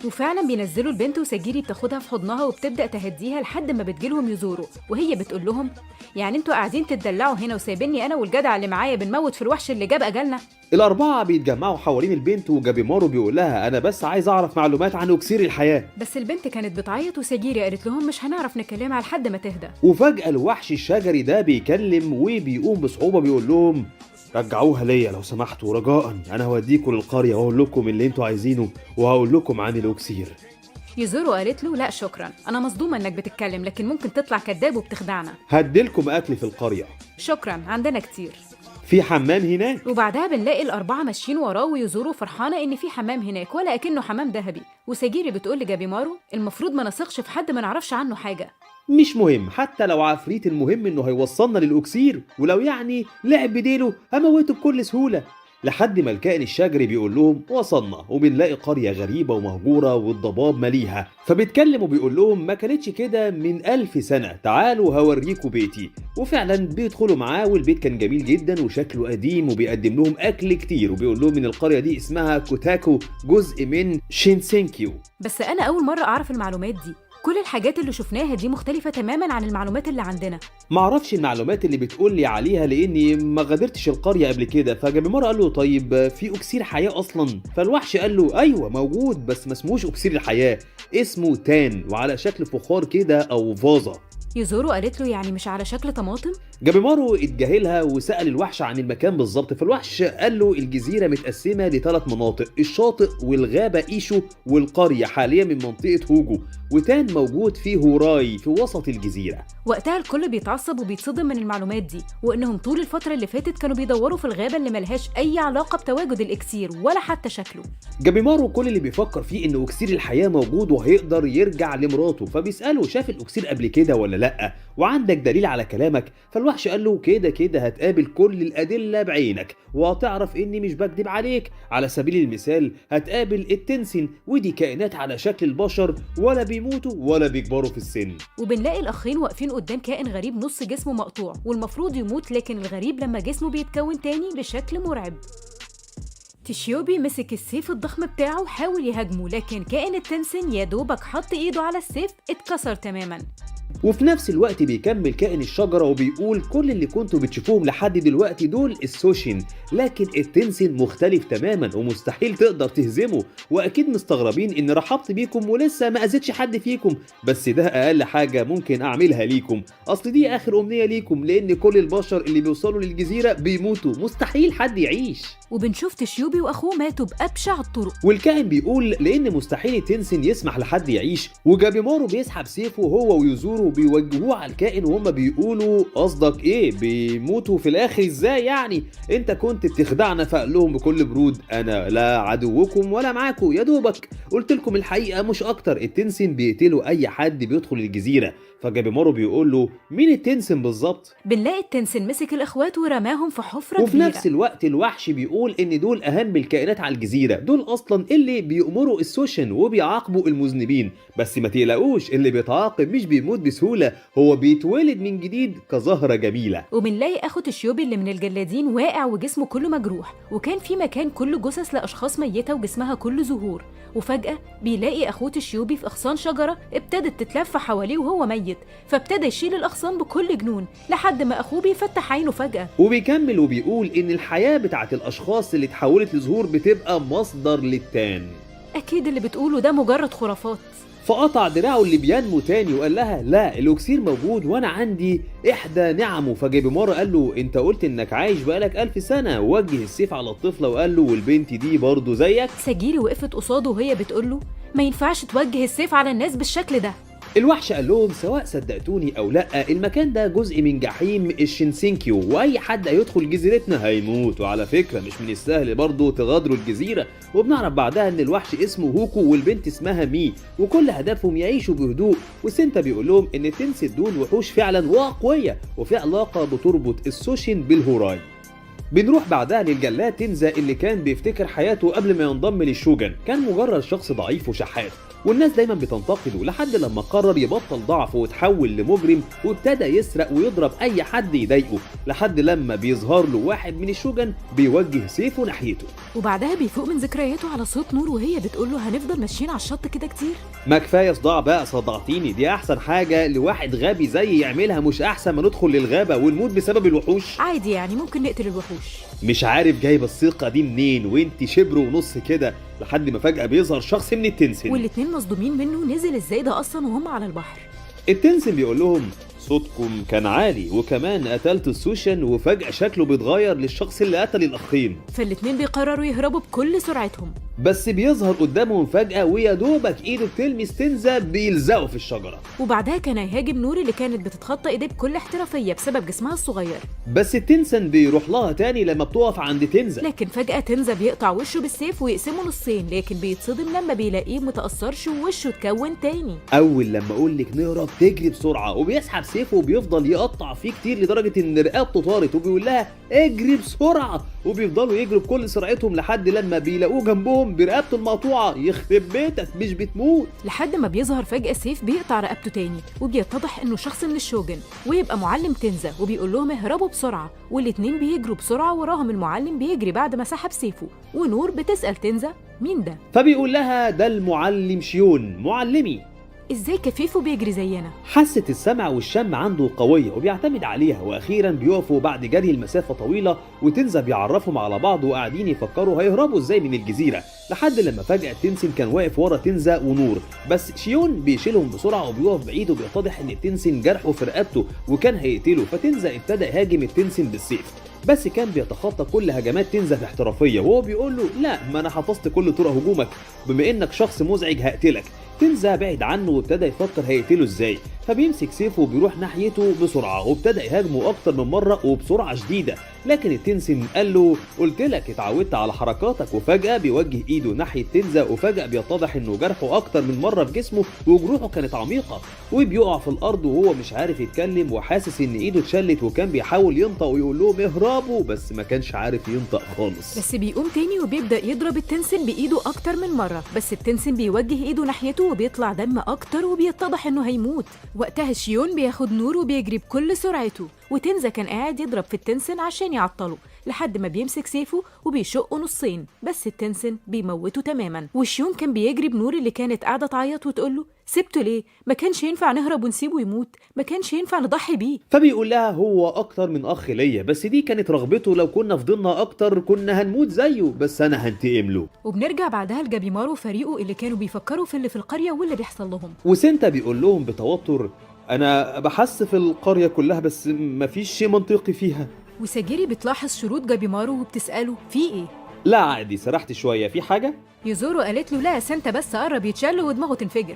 وفعلا بينزلوا البنت وساجيري بتاخدها في حضنها وبتبدأ تهديها لحد ما بتجيلهم يزوروا، وهي بتقول لهم يعني انتوا قاعدين تتدلعوا هنا وسايبيني انا والجدع اللي معايا بنموت في الوحش اللي جاب اجلنا. الأربعة بيتجمعوا حوالين البنت وجابيمارو بيقول لها أنا بس عايز أعرف معلومات عن أكسير الحياة. بس البنت كانت بتعيط وساجيري قالت لهم مش هنعرف نكلمها لحد ما تهدى. وفجأة الوحش الشجري ده بيكلم وبيقوم بصعوبة بيقول لهم رجعوها ليا لو سمحتوا رجاء، أنا هوديكم للقرية وهقول لكم اللي انتوا عايزينه وهقول لكم عن الأكسير. يزورو قالت له لا شكرا، انا مصدومه انك بتتكلم لكن ممكن تطلع كذاب وبتخدعنا. هديلكم أكل في القرية. شكرا عندنا كتير. في حمام هناك. وبعدها بنلاقي الأربعة ماشيين وراه ويزورو فرحانة إن في حمام هناك ولا أكنه حمام ذهبي، وساجيري بتقول لجابيمارو المفروض ما نثقش في حد ما نعرفش عنه حاجة. مش مهم حتى لو عفريت، المهم إنه هيوصلنا للأكسير، ولو يعني لعب بديله هموته بكل سهولة. لحد ما الكائن الشجري بيقول لهم وصلنا، وبنلاقي قرية غريبة ومهجورة والضباب مليها، فبيتكلم وبيقول لهم ما كانتش كده من 1000 سنة، تعالوا هوريكوا بيتي. وفعلا بيدخلوا معاه والبيت كان جميل جدا وشكله قديم وبيقدم لهم أكل كتير، وبيقول لهم من القرية دي اسمها كوتاكو جزء من شينسينكيو. بس أنا أول مرة أعرف المعلومات دي، كل الحاجات اللي شفناها دي مختلفة تماماً عن المعلومات اللي عندنا. معرفش المعلومات اللي بتقولي عليها لاني ما غادرتش القرية قبل كده. فجابيمارو قال له طيب في اكسير حياة اصلا؟ فالوحش قال له ايوه موجود بس ما اسموش اكسير الحياة، اسمه تان وعلى شكل فخار كده او فازة. يزورو قالت له يعني مش على شكل طماطم؟ جابيمارو اتجاهلها وسأل الوحش عن المكان بالظبط، فالوحش قال له الجزيرة متقسمة ل3 مناطق، الشاطئ والغابة ايشو والقرية حاليا من منطقة هوجو، وتان موجود في هوراي في وسط الجزيرة. وقتها الكل بيتعصب وبيتصدم من المعلومات دي، وانهم طول الفترة اللي فاتت كانوا بيدوروا في الغابة اللي ملهاش اي علاقة بتواجد الاكسير ولا حتى شكله. جابيمارو كل اللي بيفكر فيه ان اكسير الحياة موجود وهيقدر يرجع لمراته، فبيسأله شاف الاكسير قبل كده ولا لا، وعندك دليل على كلامك؟ فالوحش قال له كده كده هتقابل كل الأدلة بعينك وهتعرف إني مش بكدب عليك. على سبيل المثال هتقابل التنسين، ودي كائنات على شكل البشر ولا بيموتوا ولا بيكبروا في السن. وبنلاقي الأخين واقفين قدام كائن غريب نص جسمه مقطوع والمفروض يموت، لكن الغريب لما جسمه بيتكون تاني بشكل مرعب. تشيوبي مسك السيف الضخم بتاعه وحاول يهاجمه، لكن كائن التنسين يا دوبك حط ايده على السيف اتكسر تماما. وفي نفس الوقت بيكمل كائن الشجرة وبيقول كل اللي كنتوا بتشوفوهم لحد دلوقتي دول السوشين، لكن التنسين مختلف تماما ومستحيل تقدر تهزمه، واكيد مستغربين ان رحبت بيكم ولسه ما اذيتش حد فيكم، بس ده اقل حاجة ممكن اعملها ليكم، اصل دي اخر امنية ليكم، لان كل البشر اللي بيوصلوا للجزيرة بيموتوا، مستحيل حد يعيش. وبنشوف تشيوبي واخوه ماتوا بأبشع الطرق، والكائن بيقول لان مستحيل التنسين يسمح لحد يعيش. وجابيمارو بيسحب سيفه هو ويزورو بيوجهوه على الكائن وهم بيقولوا قصدك ايه؟ بيموتوا في الاخر ازاي يعني؟ انت كنت بتخدعنا. فقال لهم بكل برود انا لا عدوكم ولا معاكم، يا دوبك قلت لكم الحقيقه مش اكتر، التنسين بيقتلوا اي حد بيدخل الجزيره. فجابيمارو بيقول له مين التنسين بالظبط؟ بنلاقي التنسين مسك الاخوات ورماهم في حفره وفي كبيره. نفس الوقت الوحش بيقول ان دول اهم الكائنات على الجزيره، دول اصلا اللي بيأمروا السوشن وبيعاقبوا المذنبين، بس ما تقلقوش اللي بيتعاقب مش بيموت بسهوله، هو بيتولد من جديد كزهره جميله. وبنلاقي اخو تشيوبي اللي من الجلادين واقع وجسمه كله مجروح، وكان في مكان كله جثث لاشخاص ميته وجسمها كله زهور، وفجاه بيلاقي اخوه تشيوبي في اغصان شجره ابتدت تتلف حواليه وهو ميت، فابتدى يشيل الاغصان بكل جنون لحد ما اخوه بيفتح عينه فجاه. وبيكمل وبيقول ان الحياه بتاعت الاشخاص اللي اتحولت لزهور بتبقى مصدر للتان. اكيد اللي بتقوله ده مجرد خرافات. فقطع دراعه اللي بينمو تاني وقال لها لا الاكسير موجود وانا عندي احدى نعمه. فجابيمارو قال له انت قلت انك عايش بقالك 1000 سنه، ووجه السيف على الطفله وقال له والبنت دي برضه زيك؟ ساجيري وقفت قصاده وهي بتقول له ما ينفعش توجه السيف على الناس بالشكل ده. الوحش قال لهم سواء صدقتوني او لا المكان ده جزء من جحيم الشينسينكيو، واي حد هيدخل جزيرتنا هيموت، وعلى فكره مش من السهل برضه تغادروا الجزيره. وبنعرف بعدها ان الوحش اسمه هوكو والبنت اسمها مي، وكل هدفهم يعيشوا بهدوء. وسنتا بيقول لهم ان التنسين دول وحوش فعلا واقويه، وفي علاقه بتربط السوشين بالهوراي. بنروح بعدها للجلاد تنزا اللي كان بيفتكر حياته قبل ما ينضم للشوجن، كان مجرد شخص ضعيف وشحات، والناس دايما بتنتقده لحد لما قرر يبطل ضعفه وتحول لمجرم وابتدى يسرق ويضرب اي حد يضايقه لحد لما بيظهر له واحد من الشوجن بيوجه سيفه ناحيته. وبعدها بيفوق من ذكرياته على صوت نور وهي بتقول له هنفضل ماشيين على الشط كده كتير؟ ما كفايه صداع بقى، صدعتيني. دي احسن حاجه لواحد غبي زي يعملها، مش احسن ما ندخل للغابه ونموت بسبب الوحوش؟ عادي يعني، ممكن نقتل الوحوش. مش عارف جايبه الثقه دي منين وانت شبر ونص كده، لحد ما فجاه بيظهر شخص من التنسن والاتنين مصدومين منه، نزل ازاي ده اصلا وهم على البحر؟ التنسن بيقول لهم صوتكم كان عالي وكمان قتلت السوشن، وفجأة شكله بيتغير للشخص اللي قتل الأخين. فالاتنين بيقرروا يهربوا بكل سرعتهم، بس بيظهر قدامهم فجأة ويا دوبك ايده بتلمس تنزة بيلزقوا في الشجرة. وبعدها كان هيهاجم نور اللي كانت بتتخطى ايديه بكل احترافية بسبب جسمها الصغير، بس التنسن بيروح لها تاني لما بتقف عند تنزة. لكن فجأة تنزة بيقطع وشه بالسيف ويقسمه نصين، لكن بيتصدم لما بيلاقيه متأثرش ووشه اتكون تاني. أول لما أقولك نهرب تجري بسرعة وبيسحب سيفه وبيفضل يقطع فيه كتير لدرجة إن رقبته طارت، وبيقول لها اجري بسرعة، وبيفضلوا يجروا بكل سرعتهم لحد لما بيلاقوه جنبهم برقبته المقطوعة. يخرب بيتك مش بتموت. لحد ما بيظهر فجأة سيف بيقطع رقبته تاني، وبيتضح انه شخص من الشوجن ويبقى معلم تنزة، وبيقول لهم اهربوا بسرعة، والاتنين بيجروا بسرعة وراهم المعلم بيجري بعد ما سحب سيفه. ونور بتسأل تنزة مين ده؟ فبيقول لها ده المعلم شيون، معلمي. ازاي كفيفه بيجري زينا؟ حاسة السمع والشم عنده قوية وبيعتمد عليها. واخيرا بيقفوا بعد جري المسافة طويلة، وتنزة بيعرفهم على بعض وقاعدين يفكروا هيهربوا ازاي من الجزيرة، لحد لما فجأة تنسن كان واقف ورا تنزة ونور، بس شيون بيشيلهم بسرعة وبيقف بعيد، وبيتضح ان التنسن جرحه في رقبته وكان هيقتله. فتنزة ابتدى يهاجم التنسن بالسيف، بس كان بيتخطى كل هجمات تنزة باحترافية، وهو بيقول له لا، ما انا حفظت كل طرق هجومك، بما انك شخص مزعج هقتلك. تنزة بعد عنه وابتدى يفكر هيقتله ازاي، فبيمسك سيفه وبيروح ناحيته بسرعة وابتدى يهاجمه اكتر من مرة وبسرعة شديدة. لكن التنسن قال له قلت لك اتعودت على حركاتك. وفجأة بيوجه ايده ناحية تنزة، وفجأة بيتضح انه جرحه اكتر من مرة في جسمه وجروحه كانت عميقة، وبيقع في الارض وهو مش عارف يتكلم وحاسس ان ايده اتشلت، وكان بيحاول ينطق ويقول لهم اهربوا بس ما كانش عارف ينطق خالص. بس بيقوم تاني وبيبدأ يضرب التنسن بإيده أكتر من مرة، بس التنسن بيوجه إيده ناحيته وبيطلع دم أكتر وبيتضح إنه هيموت. وقتها شيون بياخد نور وبيجري بكل سرعته، وتنزة كان قاعد يضرب في التنسن عشان يعطله لحد ما بيمسك سيفه وبيشقه نصين، بس التنسن بيموته تماما. وشيون كان بيجري بنور اللي كانت قاعدة تعيط وتقوله سبته ليه؟ ما كانش ينفع نهرب ونسيبه يموت، ما كانش ينفع نضحي بيه. فبيقول لها هو اكتر من اخ ليا، بس دي كانت رغبته، لو كنا فضلنا اكتر كنا هنموت زيه، بس انا هنتقم له. وبنرجع بعدها لجابيمارو وفريقه اللي كانوا بيفكروا في اللي في القرية واللي بيحصل لهم. وسنتا بيقول لهم بتوتر انا بحس في القرية كلها بس مفيش شيء منطقي فيها. وساجيري بتلاحظ شروط جابيمارو وبتسأله في ايه؟ لا عادي، سرحت شوية، في حاجة؟ يوزورو قالت له لا سنتا بس قرب يتشل ودماغه تنفجر.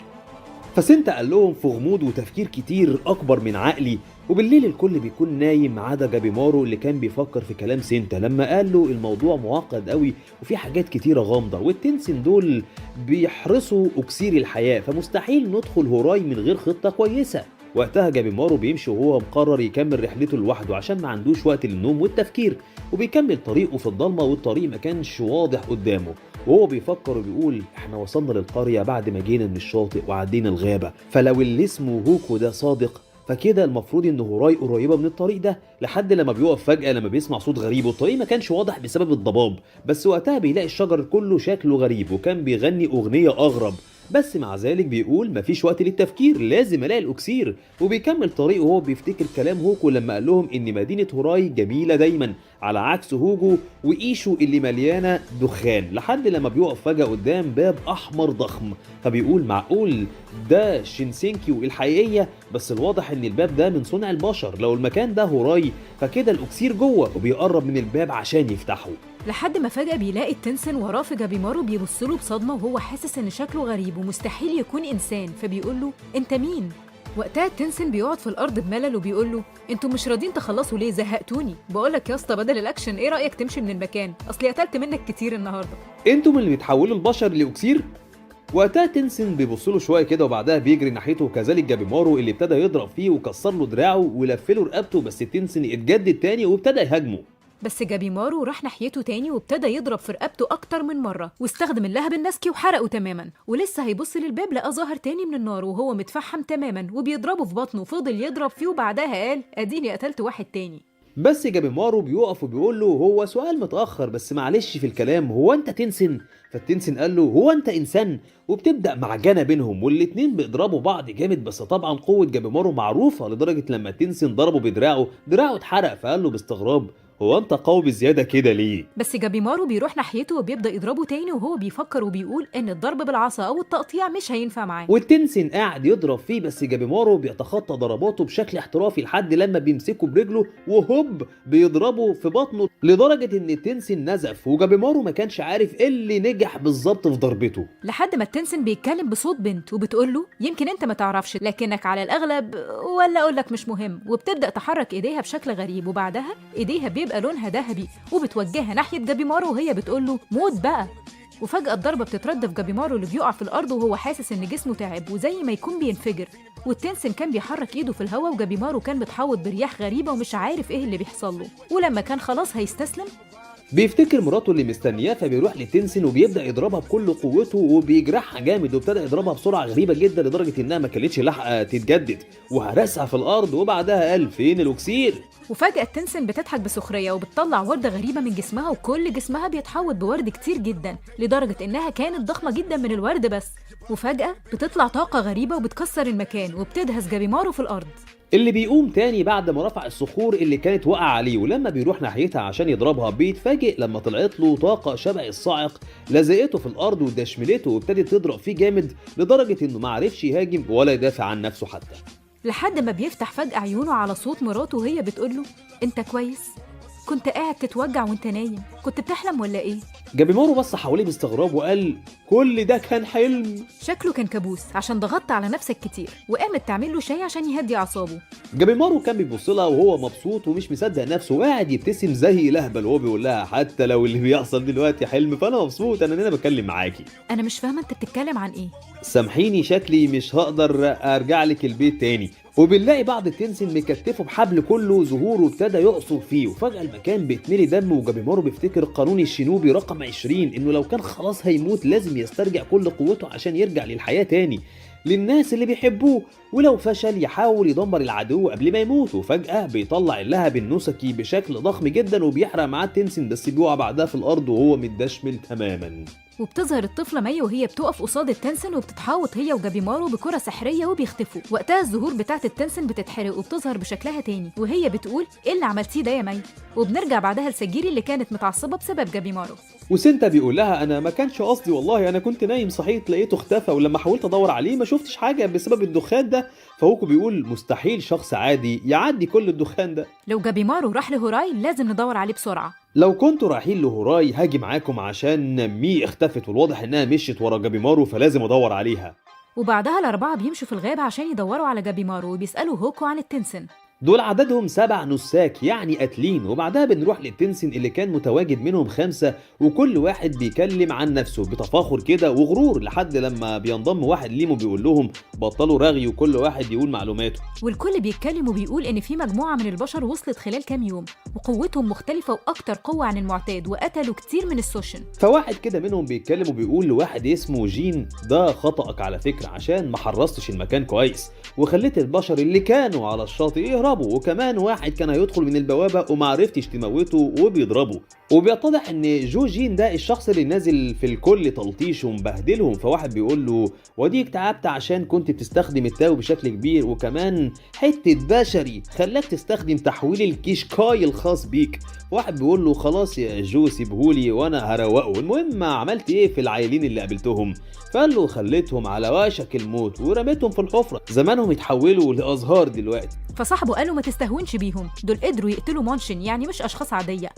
فسنتا قال لهم في غموض وتفكير كتير اكبر من عقلي، وبالليل الكل بيكون نايم ما عدا جابيمارو اللي كان بيفكر في كلام سنتا لما قال له الموضوع معقد قوي وفي حاجات كتيره غامضه، والتنسن دول بيحرسوا اكسير الحياه، فمستحيل ندخل هوراي من غير خطه كويسه. وقتها جابيمارو بيمشي وهو مقرر يكمل رحلته لوحده عشان ما عندوش وقت للنوم والتفكير، وبيكمل طريقه في الضلمه والطريق ما كانش واضح قدامه، وهو بيفكر وبيقول احنا وصلنا للقريه بعد ما جينا من الشاطئ وعدينا الغابه، فلو اللي اسمه هوكو ده صادق فكده المفروض ان هوراي قريبه من الطريق ده، لحد لما بيقف فجاه لما بيسمع صوت غريب، والطريق ما كانش واضح بسبب الضباب، بس وقتها بيلاقي الشجر كله شكله غريب وكان بيغني اغنيه اغرب، بس مع ذلك بيقول مفيش وقت للتفكير، لازم الاقي الاكسير. وبيكمل طريقه وهو بيفتكر كلام هوكو لما قال لهم ان مدينه هوراي جميله دايما على عكس هوجو وايشو اللي مليانه دخان، لحد لما بيقف فجاه قدام باب احمر ضخم، فبيقول معقول ده شينسينكيو الحقيقيه، بس الواضح ان الباب ده من صنع البشر، لو المكان ده هوراي فكده الاكسير جوه، وبيقرب من الباب عشان يفتحه، لحد ما فجأة بيلاقي التنسن وراه في جابيمارو بيبصله بصدمة وهو حاسس ان شكله غريب ومستحيل يكون انسان، فبيقول له انت مين؟ وقتها التنسن بيقعد في الارض بملل وبيقول له انتوا مش راضيين تخلصوا ليه؟ زهقتوني. بقولك يا اسطى بدل الاكشن ايه رايك تمشي من المكان؟ اصلي قتلت منك كتير النهارده. انتم اللي بتحولوا البشر لاكسير؟ وقتها تنسن بيبص له شويه كده وبعدها بيجري ناحيته، وكذلك جابيمارو اللي ابتدى يضرب فيه وكسر له دراعه ولف له رقبته، بس تنسن اتجدد تاني وابتدى يهاجمه. بس جابيمارو راح ناحيته تاني وابتدى يضرب في رقبته أكتر من مرة، واستخدم اللهب النسكي وحرقه تماما. ولسه هيبص للباب لقى ظهر تاني من النار وهو متفحم تماما وبيضربه في بطنه، فضل يضرب فيه وبعدها قال اديني قتلت واحد تاني. بس جابيمارو بيقف وبيقول له هو سؤال متأخر بس معلش في الكلام، هو انت تنسن؟ فالتنسن قال له هو انت انسان؟ وبتبدأ معجنة بينهم والاتنين بيضربوا بعض جامد. بس طبعا قوة جابيمارو معروفة لدرجة لما التنسن ضربه بدراعه دراعه اتحرق، فقال له باستغراب هو انت قوي بزيادة كده ليه؟ بس جابيمارو بيروح ناحيته وبيبدأ يضربه تاني وهو بيفكر وبيقول ان الضرب بالعصا او التقطيع مش هينفع معاه. والتنسن قاعد يضرب فيه بس جابيمارو بيتخطى ضرباته بشكل احترافي لحد لما بيمسكه برجله وهوب بيضربه في بطنه لدرجة ان التنسن نزف، وجابيمارو ما كانش عارف ايه اللي نجح بالظبط في ضربته. لحد ما التنسن بيتكلم بصوت بنت وبتقول له يمكن انت ما تعرفش لكنك على الاغلب، ولا اقول لك مش مهم. وبتبدأ تحرك ايديها بشكل غريب وبعدها ايديها بيبقى لونها ذهبي وبتوجهها ناحية جابيمارو وهي بتقول له موت بقى. وفجأة الضربة بتترد في جابيمارو اللي بيقع في الأرض وهو حاسس إن جسمه تعب وزي ما يكون بينفجر. والتنسن كان بيحرك إيده في الهواء وجابيمارو كان بتحوط برياح غريبة ومش عارف إيه اللي بيحصل له. ولما كان خلاص هيستسلم بيفتكر مراته اللي مستنياه فبيروح للتنسن وبيبدأ يضربها بكل قوته وبيجرحها جامد، وابتدى يضربها بسرعة غريبة جدا لدرجة إنها ما كانتش لاحقة تتجدد وهرسها في الأرض. وبعدها قال فين الأكسير؟ وفجأة التنسن بتضحك بسخرية وبتطلع وردة غريبة من جسمها وكل جسمها بيتحوط بورد كتير جدا لدرجة إنها كانت ضخمة جدا من الورد بس. وفجأة بتطلع طاقة غريبة وبتكسر المكان وبتدهس جابيمارو في الأرض. اللي بيقوم تاني بعد ما رفع الصخور اللي كانت واقعة عليه، ولما بيروح ناحيتها عشان يضربها بيتفاجئ لما طلعت له طاقة شبه الصاعق لزقته في الأرض ودشملته وابتدت تضرب فيه جامد لدرجة إنه معرفش يهاجم ولا يدافع عن نفسه حتى. لحد ما بيفتح فجأة عيونه على صوت مراته وهي بتقوله انت كويس؟ كنت قاعد تتوجع وانت نايم، كنت بتحلم ولا ايه؟ جابيمارو بص حواليه باستغراب وقال كل ده كان حلم؟ شكله كان كابوس عشان ضغطت على نفسك كتير. وقامت تعمل له شاي عشان يهدي اعصابه. جابيمارو كان بيبص لها وهو مبسوط ومش مصدق نفسه وقاعد يبتسم زي لهبل وهو بيقول لها حتى لو اللي بيحصل دلوقتي حلم فانا مبسوط ان انا بتكلم معاكي. انا مش فاهمه انت بتتكلم عن ايه. سامحيني شكلي مش هقدر ارجع لك البيت تاني. وبنلاقي بعض التنسن مكتفه بحبل كله زهور وابتدى يعصر فيه وفجأة المكان بيتملي دم. وجابيمارو بيفتكر قانون الشينوبي رقم 20 انه لو كان خلاص هيموت لازم يسترجع كل قوته عشان يرجع للحياة تاني للناس اللي بيحبوه، ولو فشل يحاول يدمر العدو قبل ما يموت. وفجأة بيطلع اللهب النسكي بشكل ضخم جدا وبيحرق معاه التنسن بس بيقع بعدها في الارض وهو متدشمل تماما. وبتظهر الطفلة مي وهي بتقف قصاد التنسن وبتتحوط هي وجابيمارو بكرة سحرية وبيختفوا. وقتها الزهور بتاعت التنسن بتتحرق وبتظهر بشكلها تاني وهي بتقول ايه اللي عملتيه ده يا مي؟ وبنرجع بعدها لسجيري اللي كانت متعصبة بسبب جابيمارو. وسنتا بيقول لها انا ما كانش قصدي والله، انا كنت نايم صحيت لقيته اختفى ولما حاولت ادور عليه ما شفتش حاجة بسبب الدخان ده. فهوكو بيقول مستحيل شخص عادي يعدي كل الدخان ده. لو جابيمارو راح لهوراي لازم ندور عليه بسرعة. لو كنتوا رايحين لهوراي هاجي معاكم عشان مي اختفت والواضح انها مشيت ورا جابيمارو فلازم ادور عليها. وبعدها الأربعة بيمشوا في الغابة عشان يدوروا على جابيمارو وبيسألوا هوكو عن التنسن. دول عددهم 7 نساك يعني قاتلين. وبعدها بنروح للتنسن اللي كان متواجد منهم 5 وكل واحد بيكلم عن نفسه بتفاخر كده وغرور لحد لما بينضم واحد ليهم وبيقول لهم بطلوا رغي وكل واحد يقول معلوماته. والكل بيتكلم وبيقول ان في مجموعة من البشر وصلت خلال كام يوم وقوتهم مختلفة واكتر قوة عن المعتاد وقتلوا كتير من السوشن. فواحد كده منهم بيتكلم وبيقول لواحد اسمه جين ده خطأك على فكرة عشان ما حرستش المكان كويس وخليت البشر اللي كانوا على الشاطئ يهربوا، وكمان واحد كان هيدخل من البوابة ومعرفتش تموته وبيضربه. وبيتضح ان جو جين ده الشخص اللي نازل في الكل تلطيش ومبهدلهم. فواحد بيقول له وديك تعبت عشان كنت بتستخدم التاو بشكل كبير وكمان حتة بشري خلاك تستخدم تحويل الكيشكاي الخاص بيك. واحد بيقول له خلاص يا جو سيبهولي وانا هروقه. المهم عملت ايه في العائلين اللي قابلتهم؟ فقال له خليتهم على وشك الموت ورميتهم في الحفرة، زمانهم يتحولوا لأزهار دلوقتي. فصاحبه قال له ما تستهونش بيهم، دول قدروا يقتلوا مونشن يعني مش اشخاص عادية،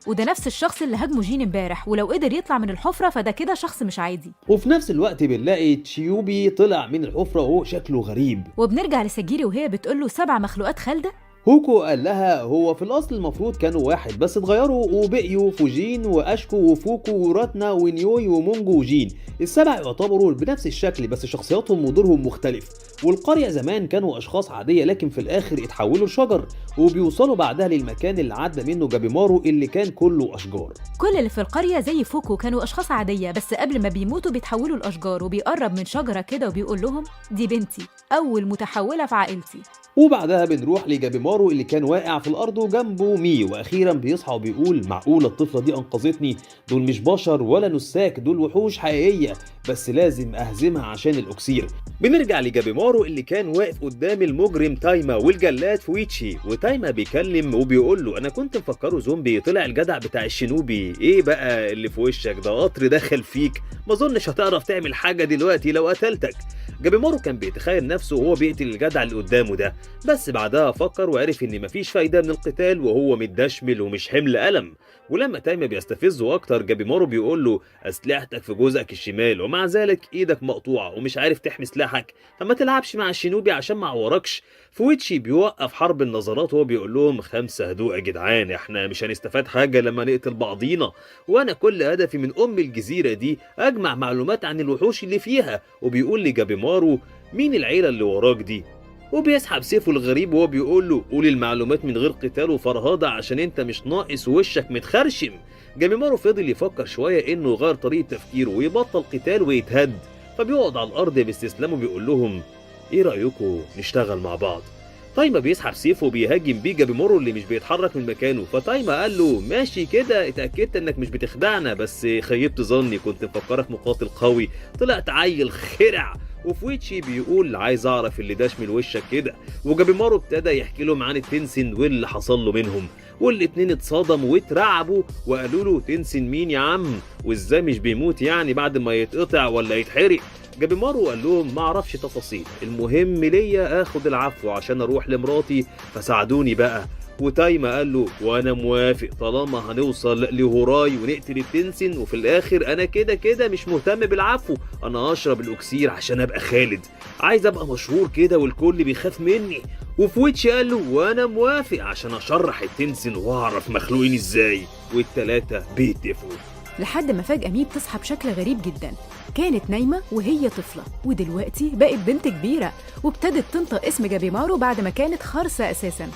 وده نفس الشخص اللي هاجمه جين امبارح، ولو قدر يطلع من الحفرة فده كده شخص مش عادي. وفي نفس الوقت بنلاقي تشيوبي طلع من الحفرة وهو شكله غريب. وبنرجع لسجيري وهي بتقول له 7 مخلوقات خالدة. هوكو قال لها هو في الأصل المفروض كانوا واحد بس اتغيروا وبقيوا فوجين وأشكو وفوكو وراتنا ونيوي ومونجو وجين. السبع يعتبروا بنفس الشكل بس شخصياتهم ودورهم مختلف. والقرية زمان كانوا أشخاص عادية لكن في الآخر اتحولوا لشجر، وبيوصلوا بعدها للمكان اللي عدى منه جابيمارو اللي كان كله أشجار. كل اللي في القرية زي فوكو كانوا أشخاص عادية بس قبل ما بيموتوا بيتحولوا لأشجار، وبيقرب من شجرة كده وبيقول لهم دي بنتي أول متحولة في عائلتي. وبعدها بنروح لجابيمارو اللي كان واقع في الارض وجنبه مي، واخيرا بيصحى وبيقول معقوله الطفله دي انقذتني؟ دول مش بشر ولا نساك، دول وحوش حقيقيه بس لازم اهزمها عشان الاكسير. بنرجع لجابيمارو اللي كان واقف قدام المجرم تايما والجلاد فويتشي، وتايما بيكلم وبيقول له انا كنت مفكره زومبي، طلع الجدع بتاع الشينوبي. ايه بقى اللي في وشك ده؟ قطر دخل فيك، ما اظنش هتعرف تعمل حاجه دلوقتي لو قتلتك. جابيمارو كان بيتخيل نفسه وهو بيقتل الجدع اللي قدامه ده، بس بعدها فكر وعرف ان مفيش فايده من القتال وهو متدشمل ومش حمل قلم. ولما تايما بيستفزه اكتر جابيمارو بيقول له اسلحتك في جزءك الشمال ومع ذلك ايدك مقطوعه ومش عارف تحمي سلاحك، فما تلعبش مع الشينوبي عشان ما عوركش. فويتشي بيوقف حرب النظرات وهو بيقول لهم 5 هدوء يا جدعان، احنا مش هنستفاد حاجه لما نقتل بعضينا، وانا كل هدفي من الجزيره دي اجمع معلومات عن الوحوش اللي فيها. وبيقول لجابيمارو مين العيله اللي وراك دي؟ وبيسحب سيفه الغريب وهو بيقول له قول المعلومات من غير قتال وفرهده عشان انت مش ناقص ووشك متخرشم. جابيمارو فضل يفكر شويه انه يغير طريقه تفكيره ويبطل قتال ويتهد، فبيقعد على الارض باستسلام وبيقول لهم ايه رايكم نشتغل مع بعض؟ تايما بيسحب سيفه وبيهاجم بيه جابيمارو اللي مش بيتحرك من مكانه، فتايما قال له ماشي كده، اتاكدت انك مش بتخدعنا بس خيبت ظني، كنت مفكرك مقاتل قوي طلعت عيل خرع. وفويتشي بيقول عايز اعرف اللي دشمل وشك كده، وجابيمارو ابتدى يحكي لهم عن التنسن واللي حصل له منهم، والاتنين اتصدموا واترعبوا وقالوا له تنسن مين يا عم؟ وازاي مش بيموت يعني بعد ما يتقطع ولا يتحرق؟ جابيمارو قال لهم ما اعرفش تفاصيل، المهم ليا اخد العفو عشان اروح لمراتي فساعدوني بقى. وتايما قال له وانا موافق طالما هنوصل لهوراي ونقتل التنسن، وفي الاخر انا كده كده مش مهتم بالعفو، انا هشرب الاكسير عشان ابقى خالد، عايز ابقى مشهور كده والكل بيخاف مني. وفويتشي قال له وانا موافق عشان اشرح التنسن واعرف مخلوقين ازاي، والتلاتة بيتفقوا. لحد ما فجأة مي بتصحى بشكل غريب جدا، كانت نايمة وهي طفلة ودلوقتي بقت بنت كبيرة، وابتدت تنطق اسم جابيمارو بعد ما كانت خارصة أساسا.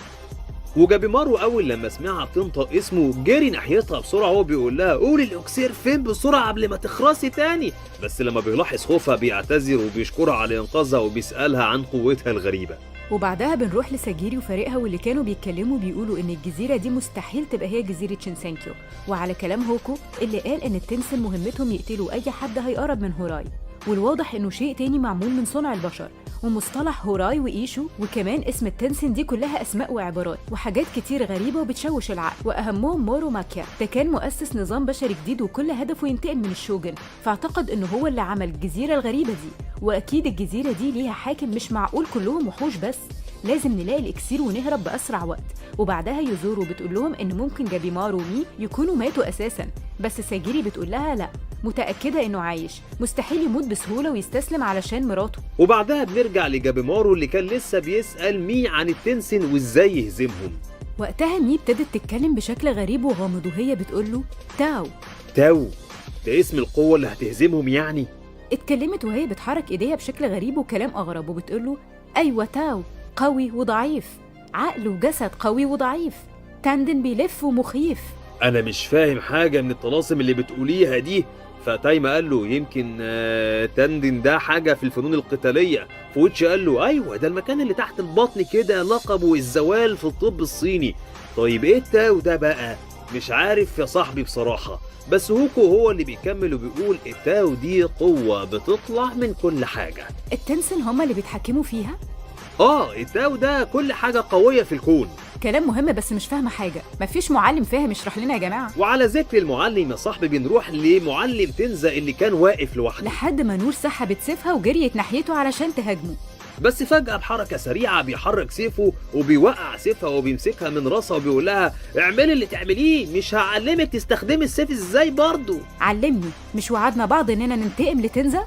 وجابيمارو اول لما سمعها بتنطق اسمه جري ناحيتها بسرعه وهو بيقول لها قولي الاكسير فين بسرعه قبل ما تخرسي تاني، بس لما بيلاحظ خوفها بيعتذر وبيشكرها على انقاذها وبيسالها عن قوتها الغريبه. وبعدها بنروح لساجيري وفريقها واللي كانوا بيتكلموا بيقولوا ان الجزيره دي مستحيل تبقى هي جزيره شينسانكيو، وعلى كلام هوكو اللي قال ان التنسن مهمتهم يقتلوا اي حد هيقرب من هوراي، والواضح انه شيء تاني معمول من صنع البشر. ومصطلح هوراي وإيشو وكمان اسم التنسن دي كلها أسماء وعبارات وحاجات كتير غريبة وبتشوش العقل، وأهمهم مورو ماكيا، ده كان مؤسس نظام بشري جديد وكل هدفه ينتقم من الشوجن، فاعتقد إنه هو اللي عمل الجزيرة الغريبة دي. وأكيد الجزيرة دي ليها حاكم، مش معقول كلهم وحوش بس، لازم نلاقي الإكسير ونهرب بأسرع وقت. وبعدها يوزورو بتقول لهم إن ممكن جابيمارو ومي يكونوا ماتوا أساساً، بس ساجيري بتقول لها لأ، متأكدة إنه عايش، مستحيل يموت بسهولة ويستسلم علشان مراته. وبعدها بنرجع لجابيمارو اللي كان لسه بيسأل مي عن التنسن وإزاي يهزمهم. وقتها مي ابتدت تتكلم بشكل غريب وغامض وهي بتقوله تاو. تاو ده اسم القوة اللي هتهزمهم يعني؟ اتكلمت وهي بتحرك ايديها بشكل غريب وكلام أغرب وبتقوله أيوة تاو قوي وضعيف، عقل وجسد قوي وضعيف، تاندن بيلف ومخيف. أنا مش فاهم حاجة من الطلاسم اللي بتقوليها دي. فتايما قال له يمكن تاندن ده حاجة في الفنون القتالية. فويتشي قال له أيوة ده المكان اللي تحت البطن كده، لقبه الزوال في الطب الصيني. طيب إيه التاو ده بقى؟ مش عارف يا صاحبي بصراحة، بس هوكو هو اللي بيكمل وبيقول التاو دي قوة بتطلع من كل حاجة. التنسن هما اللي بيتحكموا فيها؟ التاو ده كل حاجة قوية في الكون. كلام مهم بس مش فاهمة حاجة، مفيش معلم فاهم يشرح لنا يا جماعة. وعلى ذكر المعلم يا صاحبي بنروح لمعلم تنزا اللي كان واقف لوحده لحد ما نور سحبت سيفها وجريت ناحيته علشان تهاجمه، بس فجأة بحركة سريعة بيحرك سيفه وبيوقع سيفها وبيمسكها من راسها وبيقول لها اعملي اللي تعمليه، مش هعلمك تستخدمي السيف ازاي برضو. علمني، مش وعدنا بعض اننا ننتقم لتنزا؟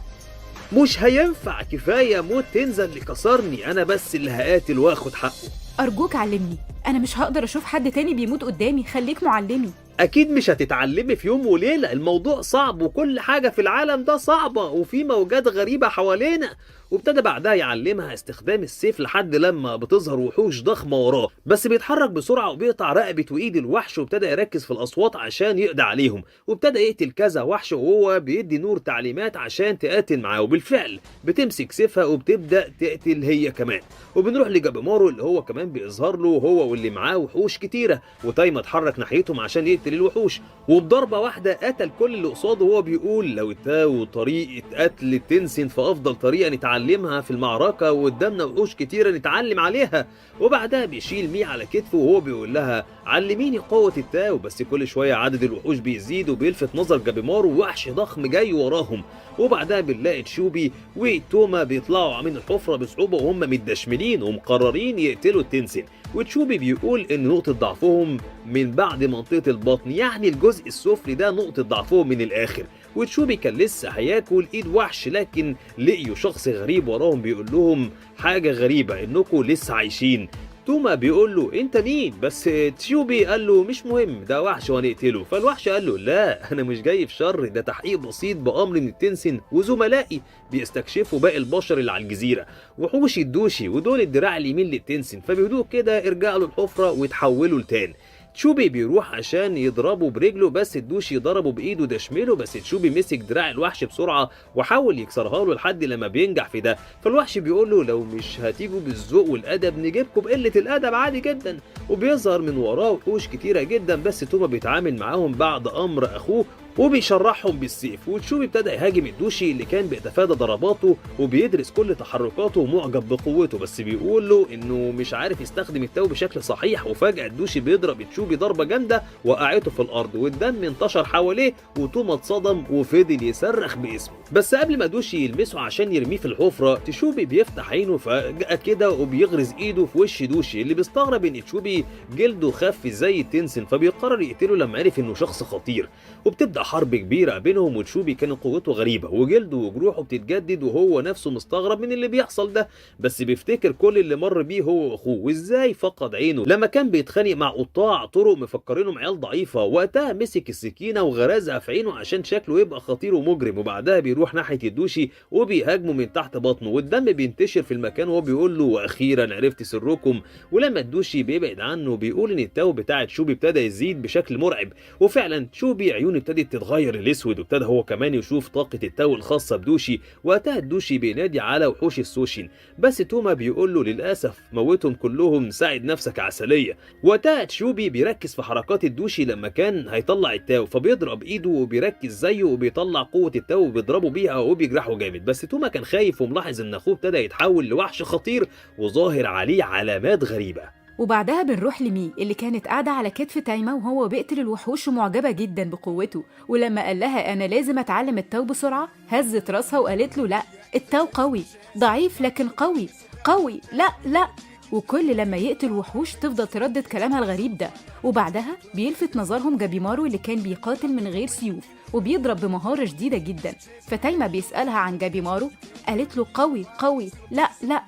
مش هينفع، كفاية موت تنزا اللي كسرني، انا بس اللي هقاتل واخد حقه. أرجوك علمني، أنا مش هقدر أشوف حد تاني بيموت قدامي، خليك معلمي. اكيد مش هتتعلمي في يوم وليله، الموضوع صعب وكل حاجه في العالم ده صعبه وفي موجات غريبه حوالينا. وابتدى بعدها يعلمها استخدام السيف لحد لما بتظهر وحوش ضخمه وراه، بس بيتحرك بسرعه وبيقطع رقبه وايد الوحش، وابتدى يركز في الاصوات عشان يقضي عليهم، وابتدى يقتل كذا وحش وهو بيدي نور تعليمات عشان تقاتل معاه. وبالفعل بتمسك سيفها وبتبدا تقتل هي كمان. وبنروح لجابيمارو اللي هو كمان بيظهر له هو واللي معاه وحوش كتيره، وتايما اتحرك ناحيتهم عشان يقتل الوحوش، وبضربه واحده قتل كل اللي قصاده. وهو بيقول لو التاو طريقه قتل التنسين فافضل طريقه نتعلمها في المعركه، وقدامنا وحوش كتيره نتعلم عليها. وبعدها بيشيل مي على كتفه وهو بيقول لها علميني قوه التاو، بس كل شويه عدد الوحوش بيزيد وبيلفت نظر جابيمارو وحش ضخم جاي وراهم. وبعدها بنلاقي تشوبي وتوما بيطلعوا من الحفره بصعوبه وهم متدشملين ومقررين يقتلوا التنسين. وتشوبي بيقول ان نقطه ضعفهم من بعد منطقه البطن، يعني الجزء السفلي ده نقطه ضعفهم من الاخر. وتشوبي كان لسه هياكل ايد وحش، لكن لقيوا شخص غريب وراهم بيقول لهم حاجه غريبه انكم لسه عايشين. توما بيقول له انت مين؟ بس تشوبي قال له مش مهم، ده وحش وهنقتله. فالوحش قال له لا انا مش جاي في شر، ده تحقيق بسيط بامر من التنسين وزملائي بيستكشفوا باقي البشر اللي على الجزيره، وحوش الدوشي ودول الدراع اليمين للتنسين، فبهدوء كده ارجعوا له الحفره وتحولوا لتان. تشوبي بيروح عشان يضربه برجله، بس الدوشي ضربه بايده دشمله، بس تشوبي مسك دراع الوحش بسرعه وحاول يكسرها له لحد لما بينجح في ده. فالوحش بيقول له لو مش هتيجوا بالذوق والادب نجيبكم بقله الادب عادي جدا. وبيظهر من وراه وحوش كتيره جدا، بس توما بيتعامل معاهم بعد امر اخوه وبيشرحهم بالسيف. وتشوبي ابتدى يهاجم الدوشي اللي كان بيتفادى ضرباته وبيدرس كل تحركاته ومعجب بقوته، بس بيقول له انه مش عارف يستخدم التاو بشكل صحيح. وفجأة الدوشي بيضرب تشوبي ضربة جامدة وقعته في الارض والدم انتشر حواليه، وتوما اتصدم وفضل يصرخ باسمه. بس قبل ما دوشي يلمسه عشان يرميه في الحفرة، تشوبي بيفتح عينه فجأة كده وبيغرز ايده في وش دوشي اللي بيستغرب ان تشوبي جلده خف زي التنسن، فبيقرر يقتله لما عرف انه شخص خطير. وبتبدأ حرب كبيرة بينهم، وتشوبي كان قوته غريبة وجلده وجروحه بتتجدد، وهو نفسه مستغرب من اللي بيحصل ده، بس بيفتكر كل اللي مر بيه هو واخوه وازاي فقد عينه لما كان بيتخانق مع قطاع طرق مفكرينهم عيال ضعيفة. وقتها مسك السكينة وغرزها في عينه عشان شكله يبقى خطير ومجرم. وبعدها بيروح ناحية الدوشي وبيهاجمه من تحت بطنه، والدم بينتشر في المكان وهو بيقول له واخيرا عرفت سركم. ولما الدوشي بيبعد عنه بيقول ان التاو بتاع تشوبي ابتدى يزيد بشكل مرعب، وفعلا تشوبي عيونه ابتدت تتغير الاسود، وابتدى هو كمان يشوف طاقه التاو الخاصه بدوشي. وقتها الدوشي بينادي على وحوش السوشين، بس توما بيقول له للاسف موتهم كلهم، ساعد نفسك عسليه. وقتها تشوبي بيركز في حركات الدوشي لما كان هيطلع التاو، فبيضرب ايده وبيركز زيه وبيطلع قوه التاو وبيضربه بيها وبيجرحه جامد. بس توما كان خايف وملاحظ ان اخوه ابتدى يتحول لوحش خطير وظاهر عليه علامات غريبه. وبعدها بنروح لمي اللي كانت قاعدة على كتف تايمة وهو بيقتل الوحوش ومعجبة جدا بقوته. ولما قال لها أنا لازم أتعلم التاو بسرعة، هزت راسها وقالت له لا، التاو قوي، ضعيف لكن قوي، قوي، لا لا. وكل لما يقتل وحوش تفضل تردد كلامها الغريب ده. وبعدها بيلفت نظرهم جابيمارو اللي كان بيقاتل من غير سيوف وبيضرب بمهارة شديدة جدا. فتايمة بيسألها عن جابيمارو، قالت له قوي قوي، لا لا.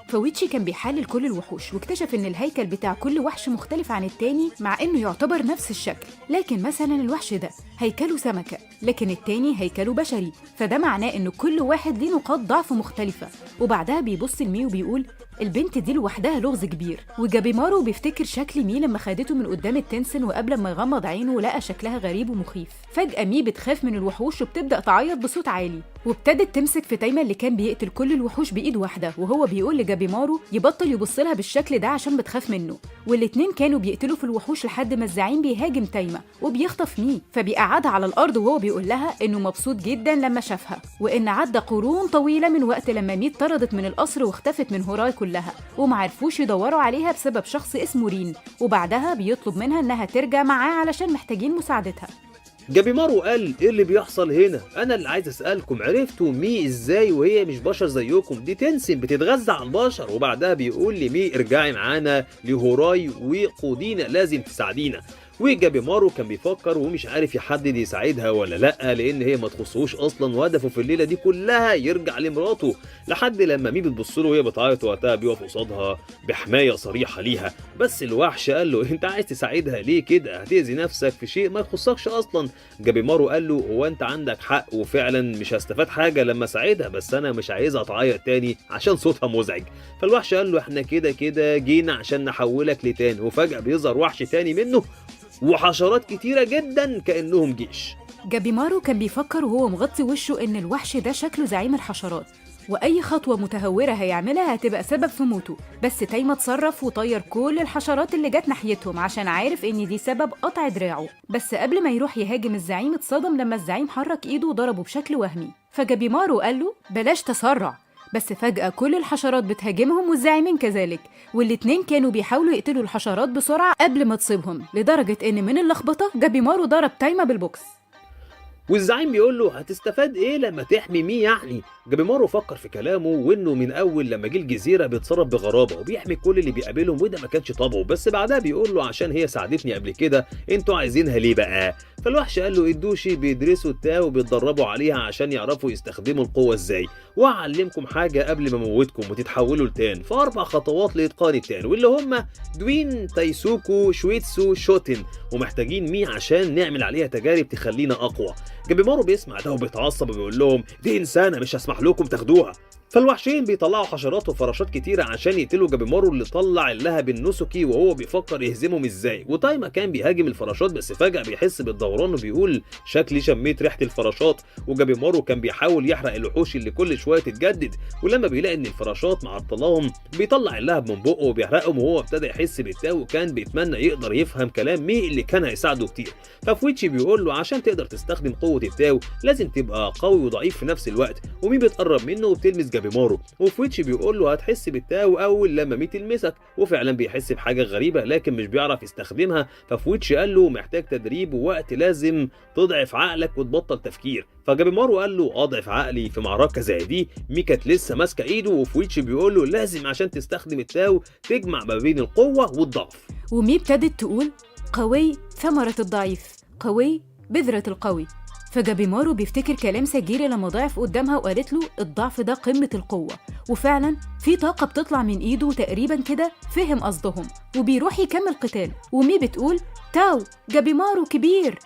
فويتشي كان بيحلل كل الوحوش واكتشف ان الهيكل بتاع كل وحش مختلف عن التاني، مع انه يعتبر نفس الشكل. لكن مثلا الوحش ده هيكله سمكة، لكن التاني هيكله بشري، فده معناه ان كل واحد ليه نقاط ضعف مختلفة. وبعدها بيبص لمي وبيقول البنت دي لوحدها لغز كبير. وجابيمارو بيفتكر شكل مي لما خدته من قدام التنسن، وقبل ما يغمض عينه لقى شكلها غريب ومخيف. فجأة مي بتخاف من الوحوش وبتبدأ تعيط بصوت عالي، وابتدت تمسك في تايمة اللي كان بيقتل كل الوحوش بإيد واحدة، وهو بيقول لجابيمارو يبطل يبص لها بالشكل ده عشان بتخاف منه. والاتنين كانوا بيقتلوا في الوحوش لحد ما الزعيم بيهاجم تايمة وبيخطف مي، فبيقعدها على الأرض وهو بيقول لها إنه مبسوط جدا لما شافها، وإن عدى قرون طويلة من وقت لما مي اتطردت من القصر واختفت من هوراي كلها، ومعرفوش يدوروا عليها بسبب شخص اسمه رين. وبعدها بيطلب منها إنها ترجع معاه علشان محتاجين مساعدتها. جابيمارو قال ايه اللي بيحصل هنا؟ انا اللي عايز اسالكم، عرفتوا مي ازاي وهي مش بشر زيكم؟ دي تنسن بتتغذى على البشر. وبعدها بيقول لمي ارجعي معانا لهوراي وقودينا، لازم تساعدينا. وجابيمارو كان بيفكر ومش عارف يحدد يساعدها ولا لأ، لأن هي ما تخصهوش أصلا وهدفه في الليلة دي كلها يرجع لمراته. لحد لما مي بتبص له وهي بتعيط، وقتها بيقف قصادها بحماية صريحة ليها. بس الوحش قال له أنت عايز تساعدها ليه كده؟ هتأذي نفسك في شيء ما يخصكش أصلا. جابيمارو قال له هو أنت عندك حق، وفعلا مش هستفاد حاجة لما أساعدها، بس أنا مش عايزها تعيط تاني عشان صوتها مزعج. فالوحش قال له احنا كده كده جينا عشان نحولك لتاني. وفجأة بيظهر وحش تاني منه وحشرات كتيرة جدا كأنهم جيش. جابيمارو كان بيفكر وهو مغطي وشه إن الوحش ده شكله زعيم الحشرات، وأي خطوة متهورة هيعملها هتبقى سبب في موته. بس تايما اتصرف وطير كل الحشرات اللي جت ناحيتهم عشان عارف إن دي سبب قطع دراعه. بس قبل ما يروح يهاجم الزعيم اتصدم لما الزعيم حرك إيده وضربه بشكل وهمي. فجابيمارو قال له بلاش تسرع. بس فجأة كل الحشرات بتهاجمهم والزعيمين كذلك، والاتنين كانوا بيحاولوا يقتلوا الحشرات بسرعة قبل ما تصيبهم، لدرجة إن من اللخبطة جابيمارو ضرب تايما بالبوكس. والزعيم بيقول له هتستفاد ايه لما تحمي مي يعني؟ جابيمارو فكر في كلامه وانه من اول لما جه الجزيره بيتصرف بغرابه وبيحمي كل اللي بيقابلهم، وده ما كانش طبعه. بس بعدها بيقول له عشان هي ساعدتني قبل كده، انتوا عايزينها ليه بقى؟ فالوحش قال له الدوشي بيدرسوا التاو وبيتدربوا عليها عشان يعرفوا يستخدموا القوه ازاي، واعلمكم حاجه قبل ما اموتكم وتتحولوا لتان، في 4 خطوات لاتقان التان، واللي هم دوين، تايسوكو، شويتسو، شوتن، ومحتاجين مي عشان نعمل عليها تجارب تخلينا اقوى. جابيمارو بيسمع ده وبيتعصب وبيقول لهم دي انسانه مش هسمح لكم تاخدوها. فالوحشين بيطلعوا حشرات وفراشات كتيرة عشان يقتلوا جابيمارو اللي طلع اللهب النسكي وهو بيفكر يهزمهم ازاي. وتايما كان بيهاجم الفراشات، بس فجأة بيحس بالدوران وبيقول شكلي شميت ريحة الفراشات. وجابيمارو كان بيحاول يحرق الوحوش اللي كل شوية تتجدد، ولما بيلاقي ان الفراشات معطلاهم بيطلع اللهب من بقه وبيحرقهم، وهو ابتدى يحس بالتاو وكان بيتمنى يقدر يفهم كلام مي اللي كان هيساعده كتير. ففويتشي بيقول له عشان تقدر تستخدم قوة التاو لازم تبقى قوي وضعيف في نفس الوقت، ومي بتقرب منه وبتلمس جابيمارو. وفويتشي بيقول له هتحس بالتاو اول لما مي تلمسك، وفعلا بيحس بحاجه غريبه لكن مش بيعرف يستخدمها. ففويتشي قال له محتاج تدريب ووقت، لازم تضعف عقلك وتبطل تفكير. فجابيمارو قال له اضعف عقلي في معركه زي دي؟ مي كانت لسه ماسكه ايده، وفويتشي بيقول له لازم عشان تستخدم التاو تجمع ما بين القوه والضعف. ومي ابتدت تقول قوي ثمرة الضعيف، قوي بذرة القوي. فجابيمارو بيفتكر كلام ساجيري لما ضعف قدامها وقالت له الضعف ده قمة القوة، وفعلا في طاقة بتطلع من ايده تقريبا كده فهم قصدهم، وبيروح يكمل قتال. ومي بتقول تاو جابيمارو كبير،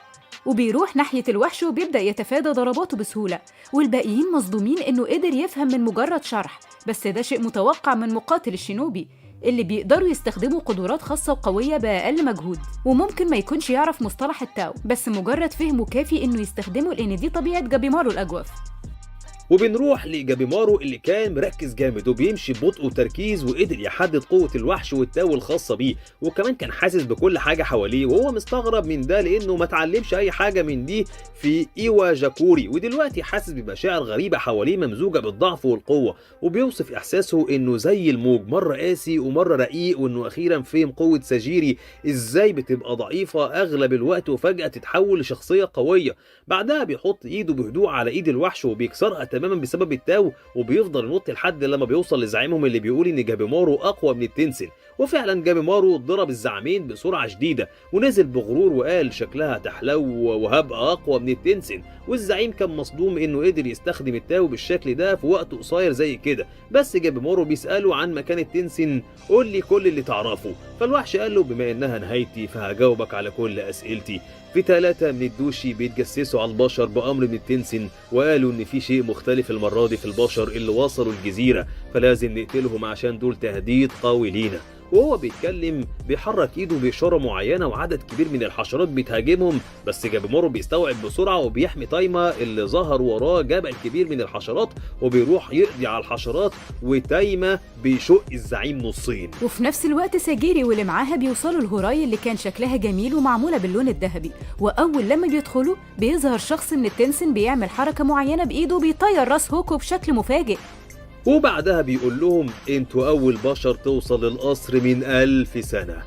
وبيروح ناحية الوحش وبيبدأ يتفادى ضرباته بسهولة، والباقيين مصدومين انه قدر يفهم من مجرد شرح. بس ده شيء متوقع من مقاتل الشينوبي اللي بيقدروا يستخدموا قدرات خاصة وقوية بأقل مجهود، وممكن ما يكونش يعرف مصطلح التاو، بس مجرد فهمه كافي انه يستخدمه لان دي طبيعة جابيمارو الأجوف. وبنروح لجابيمارو اللي كان مركز جامد وبيمشي ببطء وتركيز، وقدر يحدد قوة الوحش والتاو الخاصة بيه، وكمان كان حاسس بكل حاجة حواليه، وهو مستغرب من ده لأنه ما اتعلمش أي حاجة من دي في إيوا جاكوري. ودلوقتي حاسس بمشاعر غريبة حواليه ممزوجة بالضعف والقوة، وبيوصف إحساسه إنه زي الموج، مرة قاسي ومرة رقيق، وإنه أخيرا فهم قوة ساجيري إزاي بتبقى ضعيفة أغلب الوقت وفجأة تتحول لشخصية قوية. بعدها بيحط إيده بهدوء على إيد الوحش وبيكسرها تماما بسبب التاو، وبيفضل ينط لحد لما بيوصل لزعيمهم اللي بيقول ان جابيمارو اقوى من التنسن. وفعلا جابيمارو ضرب الزعيمين بسرعه شديده ونزل بغرور وقال شكلها تحلو وهبقى اقوى من التنسن. والزعيم كان مصدوم انه قدر يستخدم التاو بالشكل ده في وقت قصير زي كده. بس جابيمارو بيساله عن مكان التنسن، قول لي كل اللي تعرفه. فالوحش قال له بما انها نهايتي فهجاوبك على كل اسئلتي. في 3 من الدوشي بيتجسسوا على البشر بأمر من التنسن، وقالوا إن في شيء مختلف المرة دي في البشر اللي وصلوا الجزيرة، فلازم نقتلهم عشان دول تهديد قوي لينا. وهو بيتكلم بيحرك ايده بإشارة معينة وعدد كبير من الحشرات بيتهاجمهم، بس جابيمارو بيستوعب بسرعة وبيحمي تايما اللي ظهر وراه جبل كبير من الحشرات، وبيروح يقضي على الحشرات، وتايما بيشق الزعيم نصين. وفي نفس الوقت ساجيري واللي معاها بيوصلوا الهوراي اللي كان شكلها جميل ومعمولة باللون الذهبي، وأول لما بيدخلوا بيظهر شخص من التنسن بيعمل حركة معينة بإيده بيطير راس هوكو بشكل مفاجئ. وبعدها بيقول لهم انتوا أول بشر توصل للقصر من 1000 سنة.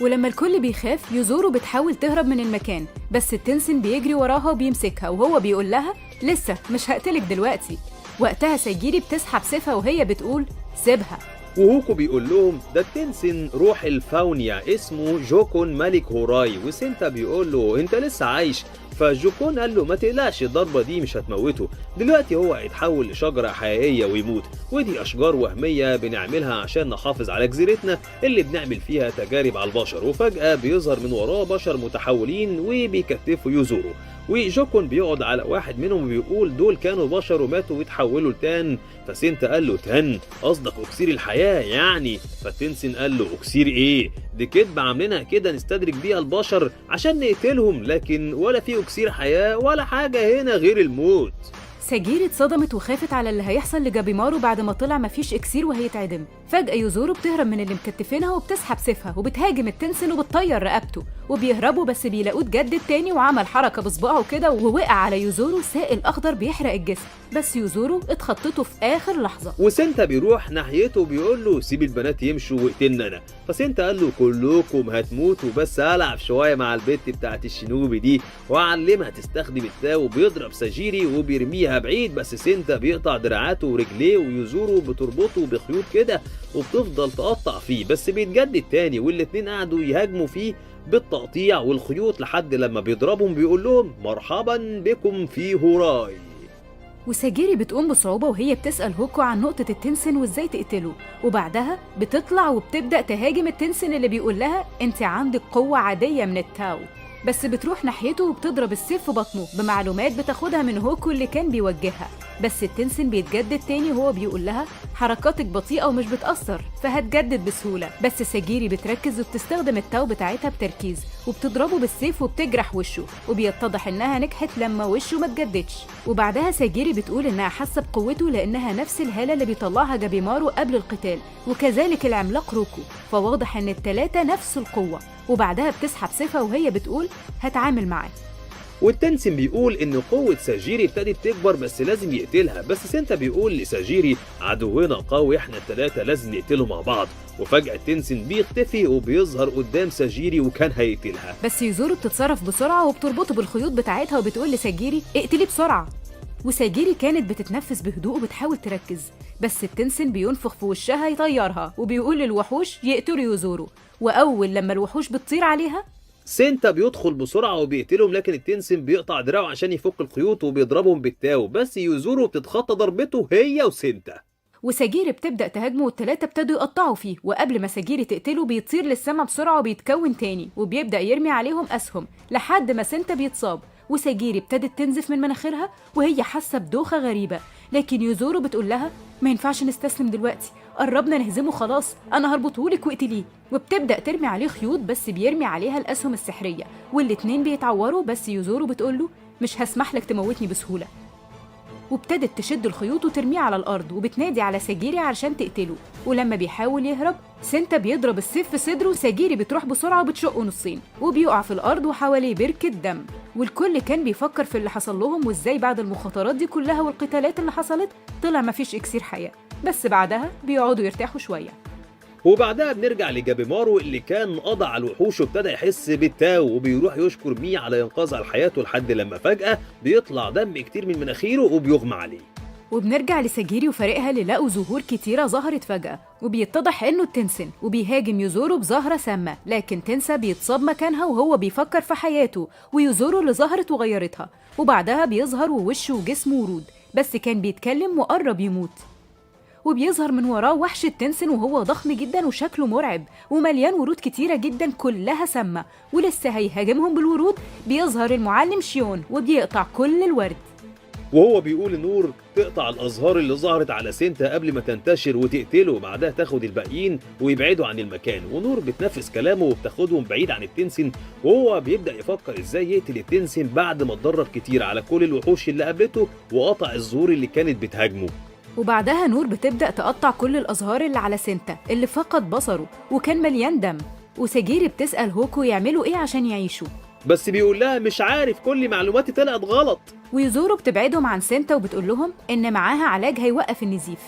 ولما الكل بيخاف يزورو بتحاول تهرب من المكان، بس التنسن بيجري وراها وبيمسكها، وهو بيقول لها لسه مش هقتلك دلوقتي. وقتها ساجيري بتسحب سيفها وهي بتقول سيبها، وهوكو بيقول لهم ده التنسن روح الفاونيا اسمه جوكون ملك هوراي، وسنتا بيقول له انت لسه عايش. فجوكون قال له ما تقلقش الضربة دي مش هتموته، دلوقتي هو هيتحول لشجرة حقيقية ويموت، ودي أشجار وهمية بنعملها عشان نحافظ على جزيرتنا اللي بنعمل فيها تجارب على البشر. وفجأة بيظهر من وراه بشر متحولين وبيكتفوا يوزورو، وجوكون بيقعد على واحد منهم وبيقول دول كانوا بشر وماتوا وتحولوا لتان. فسنتا قال له تان قصدك اكسير الحياه يعني؟ فالتنسن قال له اكسير ايه؟ دي كدبه عاملينها كده نستدرج بيها البشر عشان نقتلهم، لكن ولا في اكسير حياه ولا حاجه هنا غير الموت. ساجيري اتصدمت وخافت على اللي هيحصل لجابيمارو بعد ما طلع مفيش اكسير وهيتعدم. فجأة يوزورو بتهرب من اللي مكتفينها وبتسحب سيفها وبتهاجم التنسن وبتطير رقبته، وبيهربوا بس بيلاقوه اتجدد تاني وعمل حركة بصباعه كده ووقع على يوزورو سائل اخضر بيحرق الجسم، بس يوزورو اتخطته في اخر لحظة. وسنتا بيروح ناحيته وبيقول له سيب البنات يمشوا واقتلنا انا. فسنتا قال له كلكم هتموتوا بس هلعب شويه مع البت بتاعت الشينوبي دي واعلمها تستخدم التاو. وبيضرب ساجيري وبيرميها بعيد، بس سنتا بيقطع دراعاته ورجليه، ويوزورو بتربطه بخيوط كده وبتفضل تقطع فيه بس بيتجدد تاني. والاتنين قعدوا يهاجموا فيه بالتقطيع والخيوط لحد لما بيضربهم بيقول لهم مرحبا بكم في هوراي. وساجيري بتقوم بصعوبة وهي بتسأل هوكو عن نقطة التنسن وازاي تقتله، وبعدها بتطلع وبتبدأ تهاجم التنسن اللي بيقول لها انت عندك قوة عادية من التاو، بس بتروح ناحيته وبتضرب السيف في بطنه بمعلومات بتاخدها من هوكو اللي كان بيوجهها. بس التنسن بيتجدد تاني وهو بيقول لها حركاتك بطيئة ومش بتأثر فهتجدد بسهولة. بس ساجيري بتركز وبتستخدم التاو بتاعتها بتركيز وبتضربه بالسيف وبتجرح وشه، وبيتضح انها نجحت لما وشه ما اتجددش. وبعدها ساجيري بتقول انها حاسة بقوته لانها نفس الهالة اللي بيطلعها جابيمارو قبل القتال، وكذلك العملاق روكو، فواضح ان التلاتة نفس القوة. وبعدها بتسحب سيفها وهي بتقول هتعامل معاه. والتنسن بيقول ان قوة ساجيري ابتدت تكبر بس لازم يقتلها، بس سنتا بيقول لساجيري عدونا قوي احنا التلاتة لازم نقتله مع بعض. وفجأة التنسن بيختفي وبيظهر قدام ساجيري وكان هيقتلها، بس يوزورو بتتصرف بسرعة وبتربطه بالخيوط بتاعتها وبتقول لساجيري اقتلي بسرعة. وساجيري كانت بتتنفس بهدوء وبتحاول تركز، بس التنسن بينفخ في وشها يطيرها وبيقول للوحوش يقتلوا يوزورو. وأول لما الوحوش بتطير عليها سنتا بيدخل بسرعة وبيقتلهم، لكن التنسن بيقطع دراعه عشان يفك الخيوط وبيضربهم بالتاو، بس يوزورو بتتخطى ضربته هي وسنتا. وساجيري بتبدأ تهاجمه والتلاتة ابتدوا يقطعوا فيه، وقبل ما ساجيري تقتله بيطير للسما بسرعة وبيتكون تاني وبيبدأ يرمي عليهم أسهم لحد ما سنتا بيتصاب. وساجيري ابتدت تنزف من مناخيرها وهي حاسة بدوخة غريبة، لكن يوزورو بتقول لها ما ينفعش نستسلم دلوقتي، قربنا نهزمه خلاص، انا هربطهولك واقتليه. وبتبدأ ترمي عليه خيوط بس بيرمي عليها الأسهم السحرية والاتنين بيتعوروا، بس يوزورو بتقوله مش هسمح لك تموتني بسهولة. وابتدت تشد الخيوط وترميه على الأرض وبتنادي على ساجيري علشان تقتله. ولما بيحاول يهرب سنتا بيضرب السيف في صدره، ساجيري بتروح بسرعة وبتشقه نصين وبيقع في الأرض وحواليه بركة دم. والكل كان بيفكر في اللي حصل لهم وازاي بعد المخاطرات دي كلها والقتالات اللي حصلت طلع مفيش إكسير حياة، بس بعدها بيقعدوا يرتاحوا شوية. وبعدها بنرجع لجابيمارو اللي كان قضى على الوحوش وابتدى يحس بالتاو، وبيروح يشكر مي على إنقاذها لحياته لحد لما فجأة بيطلع دم كتير من مناخيره وبيغمى عليه. وبنرجع لساجيري وفريقها اللي لقوا زهور كتيرة ظهرت فجأة، وبيتضح إنه التنسن وبيهاجم يوزورو بزهرة سامة، لكن تنسا بيتصاب مكانها وهو بيفكر في حياته ويوزورو اللي ظهرت وغيرتها. وبعدها بيظهر ووشه وجسمه ورود بس كان بيتكلم وقرب يموت، وبيظهر من وراه وحش التنسن وهو ضخم جدا وشكله مرعب ومليان ورود كتيرة جدا كلها سامة، ولسه هيهاجمهم بالورود بيظهر المعلم شيون وبيقطع كل الورد، وهو بيقول لنور تقطع الأزهار اللي ظهرت على سنتا قبل ما تنتشر وتقتله، بعدها تاخد الباقيين ويبعدوا عن المكان. ونور بتنفذ كلامه وبتاخدهم بعيد عن التنسن، وهو بيبدأ يفكر ازاي يقتل التنسن بعد ما اتدرب كتير على كل الوحوش اللي قابلته وقطع الزهور اللي كانت بتهاجمه. وبعدها نور بتبدأ تقطع كل الأزهار اللي على سنتا اللي فقد بصره وكان مليان دم. وساجيري بتسأل هوكو يعملوا ايه عشان يعيشوا، بس بيقول لها مش عارف كل معلوماتي طلعت غلط. ويزورو بتبعدهم عن سنتا وبتقول لهم إن معاها علاج هيوقف النزيف.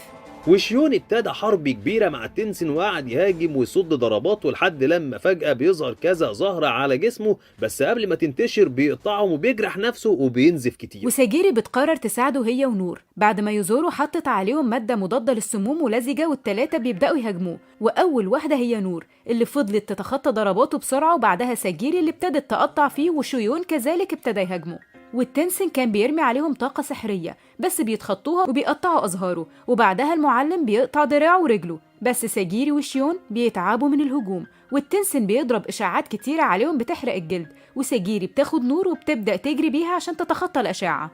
وشيون ابتدى حرب كبيرة مع تنسن وقعد يهاجم ويصد ضرباته لحد لما فجأة بيظهر كذا زهرة على جسمه، بس قبل ما تنتشر بيقطعهم وبيجرح نفسه وبينزف كتير. وساجيري بتقرر تساعده هي ونور بعد ما يزورو حطت عليهم مادة مضادة للسموم ولزجة، والتلاتة بيبدأوا يهاجموه، وأول واحدة هي نور اللي فضلت تتخطى ضرباته بسرعة، وبعدها ساجيري اللي ابتدت تقطع فيه، وشيون كذلك ابتدى يهاجمه. والتنسن كان بيرمي عليهم طاقة سحرية بس بيتخطوها وبيقطعوا أزهاره، وبعدها المعلم بيقطع دراعه ورجله، بس ساجيري وشيون بيتعبوا من الهجوم، والتنسن بيضرب إشعاعات كتيرة عليهم بتحرق الجلد، وساجيري بتاخد نور وبتبدأ تجري بيها عشان تتخطى الأشعة.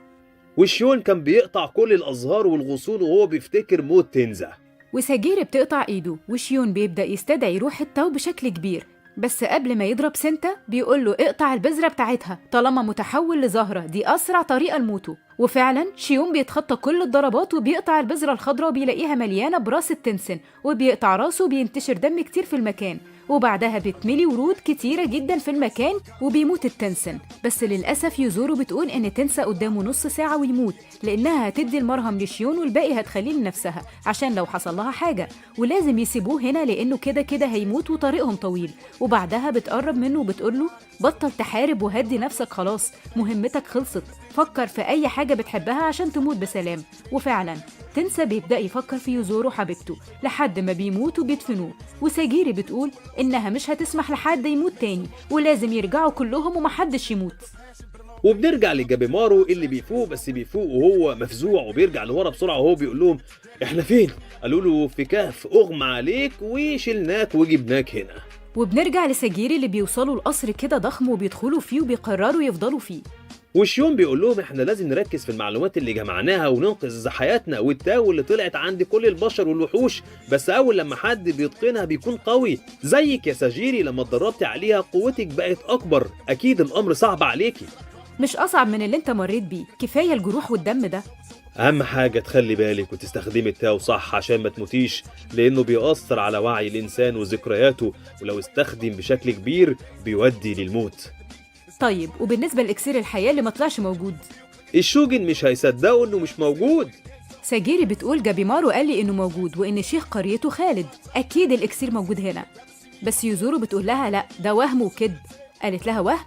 وشيون كان بيقطع كل الأزهار والغصون وهو بيفتكر موت تنزة. وساجيري بتقطع إيده، وشيون بيبدأ يستدعي روح التو بشكل كبير، بس قبل ما يضرب سنتا بيقول له اقطع البذرة بتاعتها طالما متحول لزهرة، دي أسرع طريقة لموته. وفعلا شيون بيتخطى كل الضربات وبيقطع البذرة الخضراء وبيلاقيها مليانة براس التنسن، وبيقطع راسه وبينتشر دم كتير في المكان، وبعدها بتملي ورود كتيرة جدا في المكان وبيموت التنسن. بس للأسف يوزورو بتقول إن تنسى قدامه نص ساعة ويموت، لأنها هتدي المرهم لشيون والباقي هتخليه لنفسها عشان لو حصل لها حاجة، ولازم يسيبوه هنا لأنه كده كده هيموت وطريقهم طويل. وبعدها بتقرب منه وبتقوله بطل تحارب وهدي نفسك، خلاص مهمتك خلصت، فكر في أي حاجة بتحبها عشان تموت بسلام. وفعلا تنسى بيبدأ يفكر في يوزورو حبيبته لحد ما بيموت وبيدفنوه. وساجيري بتقول إنها مش هتسمح لحد يموت تاني، ولازم يرجعوا كلهم ومحدش يموت. وبنرجع لجابيمارو اللي بيفوق، بس بيفوق وهو مفزوع وبيرجع لورا بسرعة وهو بيقول لهم احنا فين؟ قالوا له في كهف اغمى عليك وشلناك وجبناك هنا. وبنرجع لساجيري اللي بيوصلوا القصر كده ضخم وبيدخلوا فيه وبيقرروا يفضلوا فيه. وشيون بيقول لهم احنا لازم نركز في المعلومات اللي جمعناها وننقذ حياتنا والتاو اللي طلعت عند كل البشر والوحوش، بس اول لما حد بيتقنها بيكون قوي زيك يا ساجيري، لما اتدربتي عليها قوتك بقت اكبر، اكيد الامر صعب عليكي. مش أصعب من اللي انت مريت بيه، كفاية الجروح والدم ده. اهم حاجة تخلي بالك وتستخدمي التاو صح عشان ما تموتيش، لانه بيأثر على وعي الانسان وذكرياته، ولو استخدم بشكل كبير بيودي للموت. طيب وبالنسبة لإكسير الحياة اللي ما طلعش موجود؟ الشوجن مش هيصدقوا انه مش موجود. ساجيري بتقول جابيمارو قال لي إنه موجود وإن شيخ قريته خالد، أكيد الإكسير موجود هنا. بس يوزورو بتقول لها لا ده وهم وكذب. قالت لها وهم؟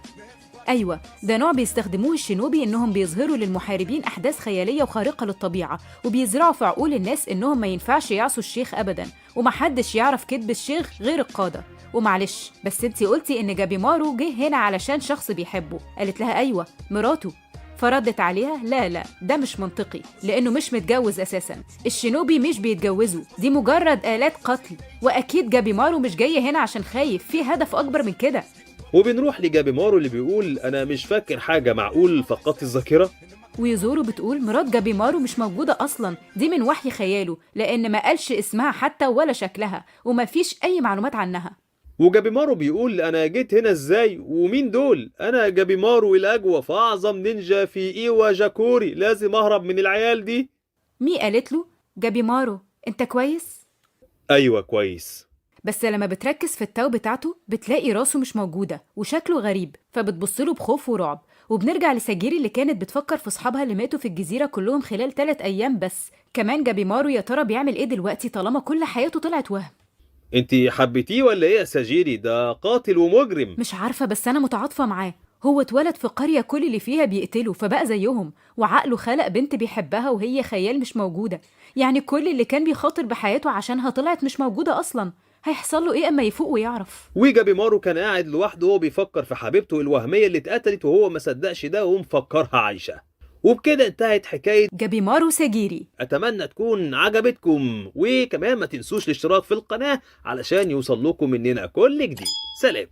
أيوة، ده نوع بيستخدموه الشينوبي إنهم بيظهروا للمحاربين أحداث خيالية وخارقة للطبيعة، وبيزرعوا في عقول الناس إنهم ما ينفعش يعصوا الشيخ أبدا، ومحدش يعرف كذب الشيخ غير القادة. ومعلش بس انتي قلتي إن جابيمارو جه هنا علشان شخص بيحبه. قالت لها أيوة مراته. فردت عليها لا ده مش منطقي لأنه مش متجوز أساسا، الشينوبي مش بيتجوزوا، دي مجرد آلات قتل، وأكيد جابيمارو مش جاي هنا عشان خايف، في هدف أكبر من كده. وبنروح لجابيمارو اللي بيقول انا مش فاكر حاجة، معقول فقدت الذاكرة؟ ويزورو بتقول مرات جابيمارو مش موجودة أصلا، دي من وحي خياله لأن ما قالش اسمها حتى ولا شكلها وما فيش أي معلومات عنها. وجابيمارو بيقول انا جيت هنا ازاي ومين دول؟ انا جابيمارو الاجوى فاعظم نينجا في ايوا جاكوري، لازم اهرب من العيال دي. مي قالت له جابيمارو انت كويس؟ ايوه كويس. بس لما بتركز في التاو بتاعته بتلاقي راسه مش موجودة وشكله غريب، فبتبصله بخوف ورعب. وبنرجع لساجيري اللي كانت بتفكر في صحابها اللي ماتوا في الجزيرة كلهم خلال 3 أيام بس. كمان جابيمارو يا ترى بيعمل ايه دلوقتي طالما كل حياته طلعت وهم؟ انتي حبيتيه ولا ايه يا ساجيري؟ ده قاتل ومجرم. مش عارفة بس أنا متعاطفة معاه، هو اتولد في قرية كل اللي فيها بيقتلوا فبقى زيهم، وعقله خلق بنت بيحبها وهي خيال مش موجودة، يعني كل اللي كان بيخاطر بحياته عشانها طلعت مش موجودة أصلا، هيحصل له ايه اما يفوق ويعرف؟ وجابيمارو كان قاعد لوحده وهو بيفكر في حبيبته الوهمية اللي اتقتلت وهو ما صدقش ده ومفكرها عايشة. وبكده انتهت حكاية جابيمارو ساجيري. اتمنى تكون عجبتكم، وكمان ما تنسوش الاشتراك في القناة علشان يوصل لكم مننا كل جديد. سلام.